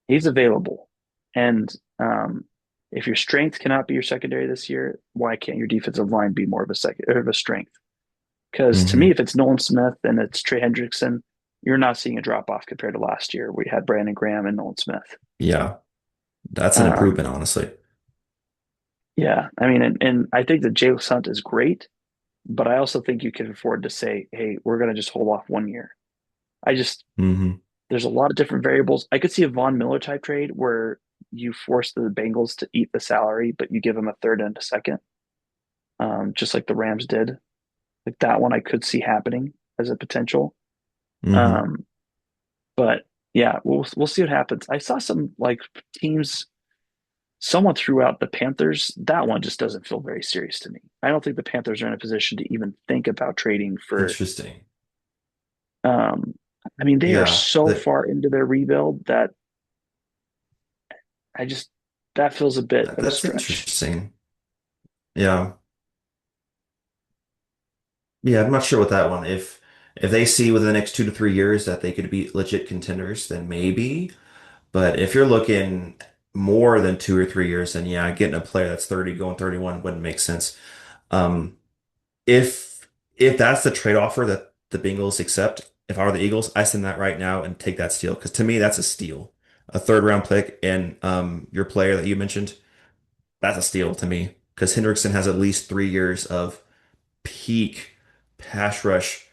He's available, and if your strength cannot be your secondary this year, why can't your defensive line be more of a second or of a strength? Because to me, Hmm. if it's Nolan Smith and it's Trey Hendrickson, you're not seeing a drop off compared to last year where you had Brandon Graham and Nolan Smith. Yeah, that's an Um, improvement, honestly. yeah, I mean, and I think that Jalen Hunt is great, but I also think you can afford to say, hey, we're going to just hold off 1 year. I just, Hmm. there's a lot of different variables. I could see a Von Miller type trade where you force the Bengals to eat the salary, but you give them a third and a second, just like the Rams did. Like that one, I could see happening as a potential. Hmm. Um, but yeah, we'll see what happens. I saw some like teams. Someone threw out the Panthers. That one just doesn't feel very serious to me. I don't think the Panthers are in a position to even think about trading for. Interesting. Um, I mean, they are Yeah, so far into their rebuild that I just that feels a bit of a that's stretch. interesting. Yeah. Yeah, I'm not sure with that one. If they see within the next 2 to 3 years that they could be legit contenders, then maybe. But if you're looking more than 2 or 3 years, then yeah, getting a player that's 30 going 31 wouldn't make sense. Um, if that's the trade offer that the Bengals accept, if I were the Eagles, I send that right now and take that steal because to me that's a steal. A third round pick and your player that you mentioned, that's a steal to me because Hendrickson has at least 3 years of peak pass rush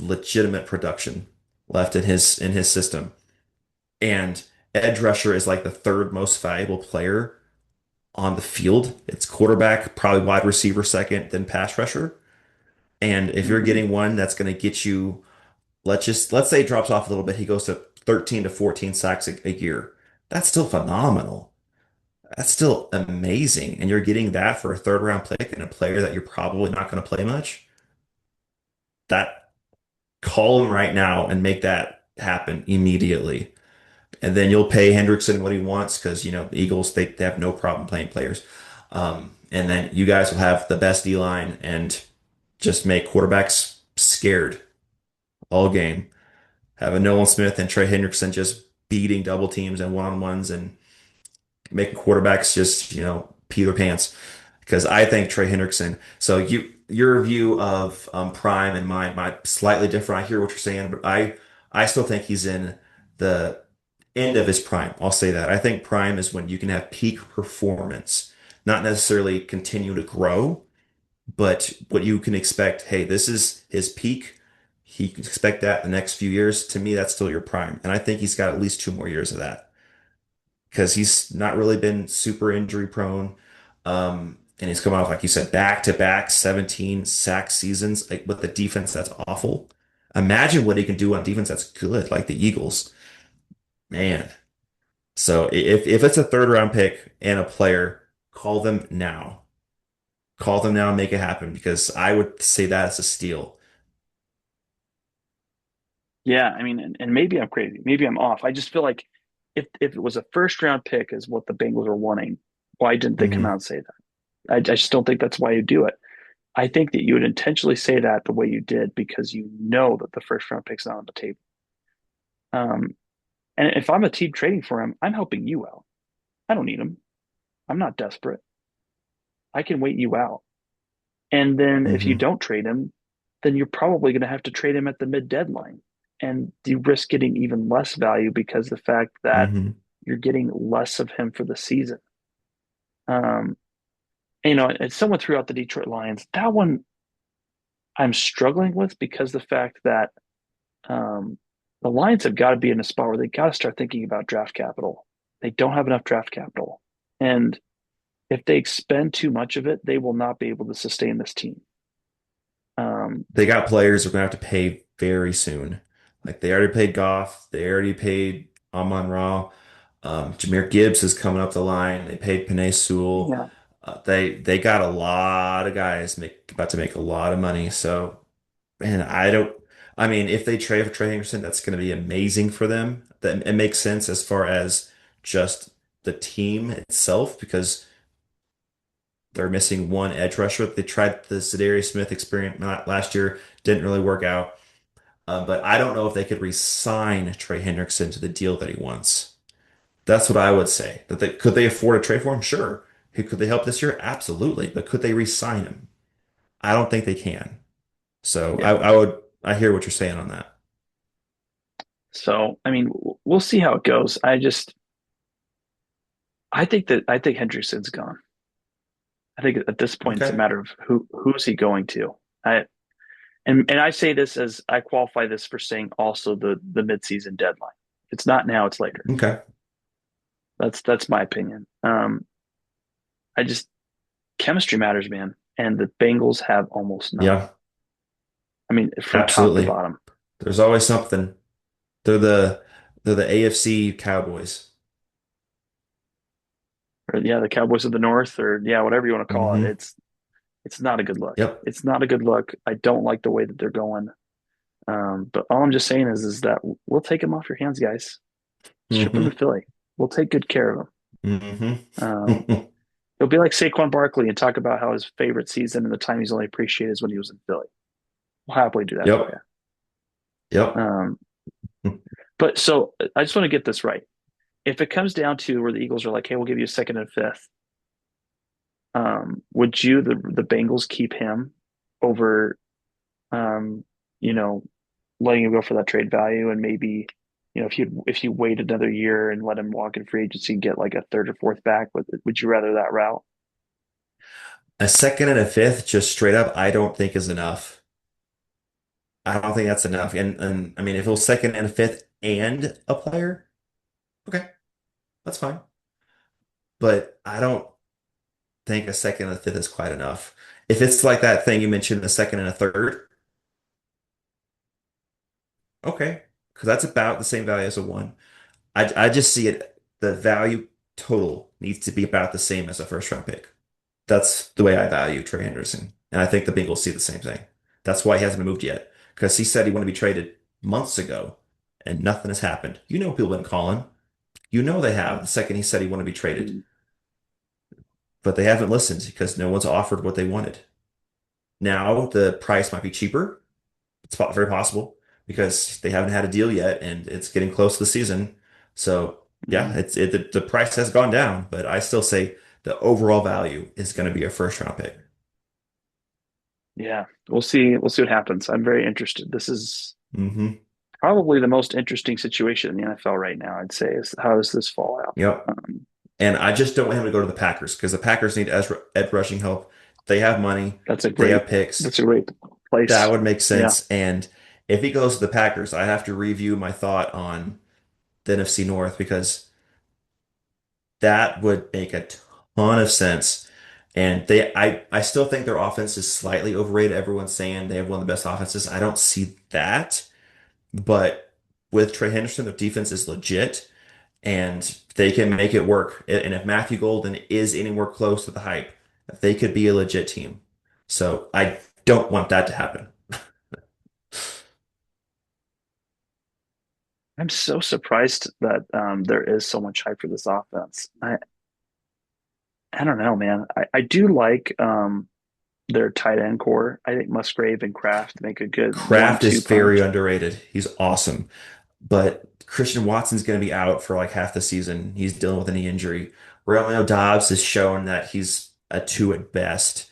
legitimate production left in his system. And edge rusher is like the third most valuable player on the field. It's quarterback, probably wide receiver second, then pass rusher. And if you're Mm-hmm. getting one that's going to get you, let's say it drops off a little bit, he goes to 13 to 14 sacks a year. That's still phenomenal. That's still amazing. And you're getting that for a third round pick and a player that you're probably not going to play much. That call him right now and make that happen immediately. And then you'll pay Hendrickson what he wants because, the Eagles, they have no problem playing players. And then you guys will have the best D line and just make quarterbacks scared all game. Have a Nolan Smith and Trey Hendrickson just beating double teams and one-on-ones and making quarterbacks just, pee their pants. Because I think Trey Hendrickson. So your view of Prime and mine might slightly different. I hear what you're saying, but I still think he's in the end of his prime. I'll say that. I think prime is when you can have peak performance, not necessarily continue to grow, but what you can expect. Hey, this is his peak. He can expect that the next few years. To me, that's still your prime, and I think he's got at least 2 more years of that because he's not really been super injury prone. And he's coming off, like you said, back to back 17 sack seasons, like with the defense that's awful. Imagine what he can do on defense that's good, like the Eagles. Man. So if it's a third round pick and a player, call them now. Call them now and make it happen because I would say that's a steal. Yeah, I mean, and maybe I'm crazy, maybe I'm off. I just feel like if it was a first round pick is what the Bengals were wanting, why didn't they come out Hmm. and say that? I just don't think that's why you do it. I think that you would intentionally say that the way you did because you know that the first round pick's not on the table. Um, and if I'm a team trading for him, I'm helping you out. I don't need him. I'm not desperate. I can wait you out. And then if you Hmm. don't trade him, then you're probably going to have to trade him at the mid deadline. And you risk getting even less value because the fact that Hmm. you're getting less of him for the season. Um, and someone threw out the Detroit Lions. That one I'm struggling with because the fact that um, the Lions have got to be in a spot where they got to start thinking about draft capital. They don't have enough draft capital. And if they expend too much of it, they will not be able to sustain this team. Um, They got players who are going to have to pay very soon. Like they already paid Goff, they already paid Amon Ra. Jahmyr Gibbs is coming up the line. They paid Penei Sewell. yeah, They got a lot of guys about to make a lot of money. So, man, I don't. I mean, if they trade for Trey Hendrickson, that's going to be amazing for them. That it makes sense as far as just the team itself because they're missing one edge rusher. They tried the Za'Darius Smith experiment last year, didn't really work out. But I don't know if they could re-sign Trey Hendrickson to the deal that he wants. That's what I would say. Could they afford a trade for him? Sure. Could they help this year? Absolutely. But could they re-sign him? I don't think they can. So yeah. I hear what you're saying on that. So I mean, we'll see how it goes. I think Hendrickson's gone. I think at this point it's a Okay. matter of who's he going to. I and I say this as I qualify this for saying also the midseason deadline. If it's not now, it's later. Okay. That's my opinion. I just chemistry matters, man, and the Bengals have almost none. Yeah, I mean, from top to absolutely. bottom. There's always something. They're the they're the AFC Cowboys. Or yeah, the Cowboys of the North, or yeah, whatever you want to call it. Hmm. It's not a good look. Yep. It's not a good look. I don't like the way that they're going. But all I'm just saying is that we'll take them off your hands, guys. Ship them to Hmm. Philly. We'll take good care of them. Hmm. It'll be like Saquon Barkley and talk about how his favorite season and the time he's only appreciated is when he was in Philly. We'll happily do that for Yep. you. Yep. But so I just want to get this right. If it comes down to where the Eagles are like, hey, we'll give you a second and fifth, would you the Bengals keep him over um, you know, letting him go for that trade value and maybe, if you wait another year and let him walk in free agency and get like a third or fourth back, would you rather that route? A second and a fifth, just straight up, I don't think is enough. I don't think that's enough. And I mean, if it was second and a fifth and a player, okay, that's fine. But I don't think a second and a fifth is quite enough. If it's like that thing you mentioned, a second and a third, okay, because that's about the same value as a one. I just see it, the value total needs to be about the same as a first round pick. That's the way I value Trey Henderson. And I think the Bengals see the same thing. That's why he hasn't been moved yet. Because he said he wanted to be traded months ago and nothing has happened. You know people have been calling. You know they have the second he said he wanted to be traded. Mm, But they haven't listened because no one's offered what they wanted. Now the price might be cheaper. It's very possible because they haven't had a deal yet and it's getting close to the season. So yeah, mm. the price has gone down, but I still say the overall value is going to be a first round pick. Yeah, we'll see. We'll see what happens. I'm very interested. This is Hmm. probably the most interesting situation in the NFL right now, I'd say, is how does this fall out? Yep. And I just don't want him to go to the Packers because the Packers need edge rushing help. They have money, That's a they great have picks. that's a great That place. would make Yeah. sense. And if he goes to the Packers, I have to review my thought on the NFC North because that would make a ton of sense. And I still think their offense is slightly overrated. Everyone's saying they have one of the best offenses. I don't see that. But with Trey Henderson, their defense is legit and they can make it work. And if Matthew Golden is anywhere close to the hype, they could be a legit team. So I don't want that to happen. I'm so surprised that there is so much hype for this offense. I don't know, man. I do like their tight end core. I think Musgrave and Kraft make a good Kraft one-two is very punch. underrated. He's awesome. But Christian Watson's going to be out for like half the season. He's dealing with a knee injury. Romeo Dobbs has shown that he's a two at best.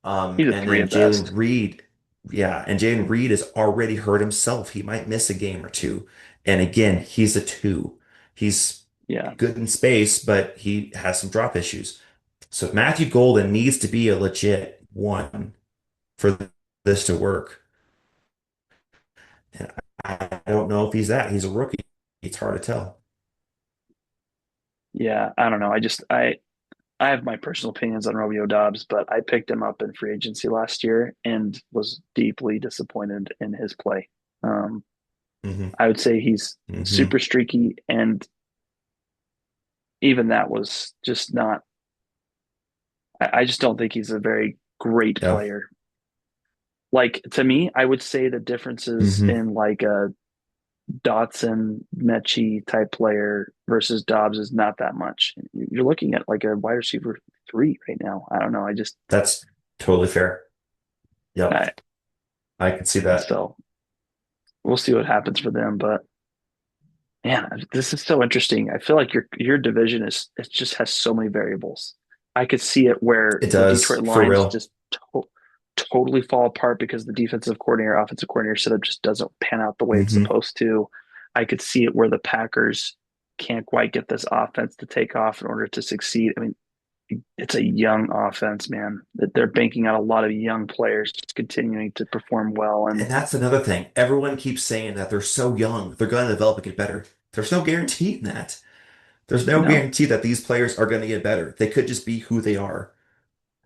He's a And three then at best. Jalen Reed has already hurt himself. He might miss a game or two. And again, he's a two. He's Yeah. good in space, but he has some drop issues. So Matthew Golden needs to be a legit one for this to work. And I don't know if he's that. He's a rookie. It's hard to tell. Yeah, I don't know. I have my personal opinions on Romeo Dobbs, but I picked him up in free agency last year and was deeply disappointed in his play. Um, Hmm. I would say he's Hmm. super streaky, and even that was just not. I just don't think he's a very great Yeah. player. Like to me, I would say the differences Hmm. in like a Dotson, Mechie type player versus Dobbs is not that much. You're looking at like a wide receiver three right now. I don't know. That's totally fair. Yep. I I can see that. so we'll see what happens for them. But man, this is so interesting. I feel like your division is it just has so many variables. I could see it where It the does, Detroit for Lions real. just totally fall apart because the defensive coordinator, offensive coordinator setup just doesn't pan out the way it's Hmm. supposed to. I could see it where the Packers can't quite get this offense to take off in order to succeed. I mean, it's a young offense, man. That they're banking on a lot of young players just continuing to perform well. And And that's another thing. Everyone keeps saying that they're so young, they're going to develop and get better. There's no guarantee in that. There's no no, guarantee that these players are going to get better. They could just be who they are.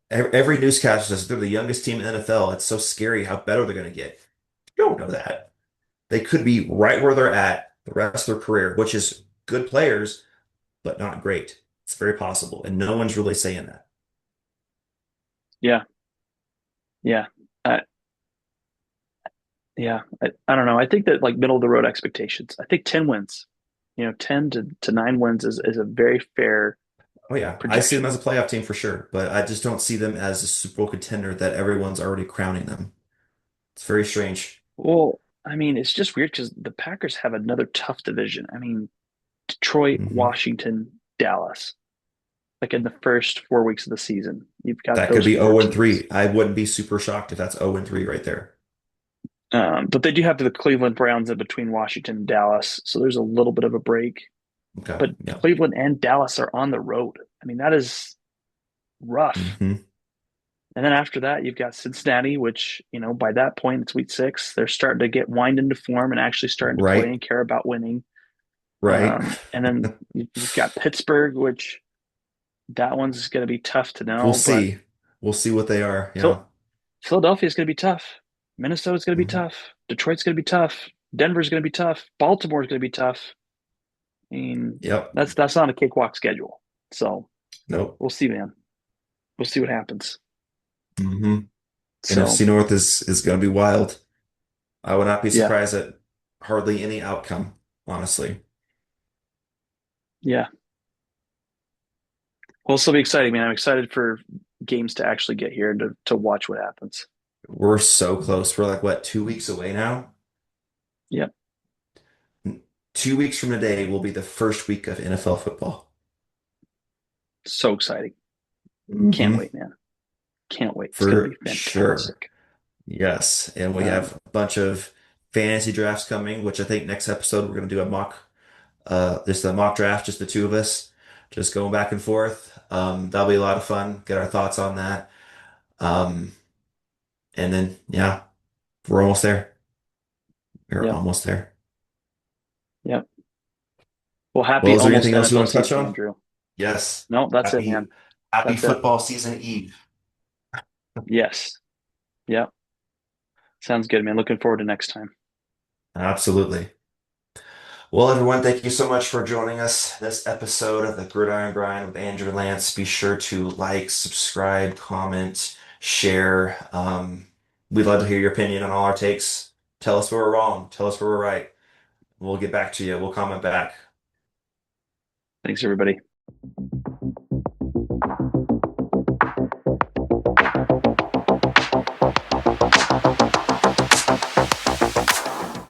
Every newscaster says they're the youngest team in the NFL. It's so scary how better they're going to get. You don't know that. They could be right where they're at the rest of their career, which is good players, but not great. It's very possible. And no one's really saying that. yeah, yeah. I, Yeah, I don't know. I think that like middle of the road expectations. I think 10 wins, 10 to 9 wins is a very fair Oh, yeah. I see them projection. as a playoff team for sure, but I just don't see them as a Super Bowl contender that everyone's already crowning them. It's very strange. Well, I mean, it's just weird because the Packers have another tough division. I mean, Detroit, Hmm. Washington, Dallas, like in the first 4 weeks of the season, you've got That could those be four 0 and teams. 3. I wouldn't be super shocked if that's 0 and 3 right there. But they do have the Cleveland Browns in between Washington and Dallas, so there's a little bit of a break. Okay. But Yeah. Cleveland and Dallas are on the road. I mean, that is rough. Hmm. And then after that, you've got Cincinnati, which, by that point, it's week 6. They're starting to get wind into form and actually starting to play Right. and care about winning. Right. And then you've got Pittsburgh, which that one's going to be tough to We'll know, but see. We'll see what they are. Yeah. Phil- Philadelphia is going to be tough. Minnesota's going to be Hmm. tough. Detroit's going to be tough. Denver's going to be tough. Baltimore's going to be tough. I mean, Yep. that's not a cakewalk schedule. So Nope. we'll see, man. We'll see what happens. Hmm. So NFC North is going to be wild. I would not be yeah, surprised at hardly any outcome, honestly. yeah. Well, this will be exciting, man. I'm excited for games to actually get here and to watch what happens. We're so close. We're like, what, 2 weeks away now? Yep. 2 weeks from today will be the first week of NFL football. So exciting. Can't Hmm. wait, man. Can't wait. It's going to be For sure. fantastic. Yes. And we Um, have a bunch of fantasy drafts coming, which I think next episode we're going to do a just a mock draft, just the two of us, just going back and forth. That'll be a lot of fun. Get our thoughts on that. Um, and then, yeah, we're almost there. We're yep. almost there. Yep. Well, Well, happy is there almost anything else you NFL want to touch season, on? Andrew. Yes. No, that's it, man. Happy That's it. football season eve. Yes. Yep. Sounds good, man. Looking forward to next time. Absolutely. Well, everyone, thank you so much for joining us this episode of the Gridiron Grind with Andrew Lance. Be sure to like, subscribe, comment, share. We'd love to hear your opinion on all our takes. Tell us where we're wrong. Tell us where we're right. We'll get back to you. We'll comment back. Thanks, everybody.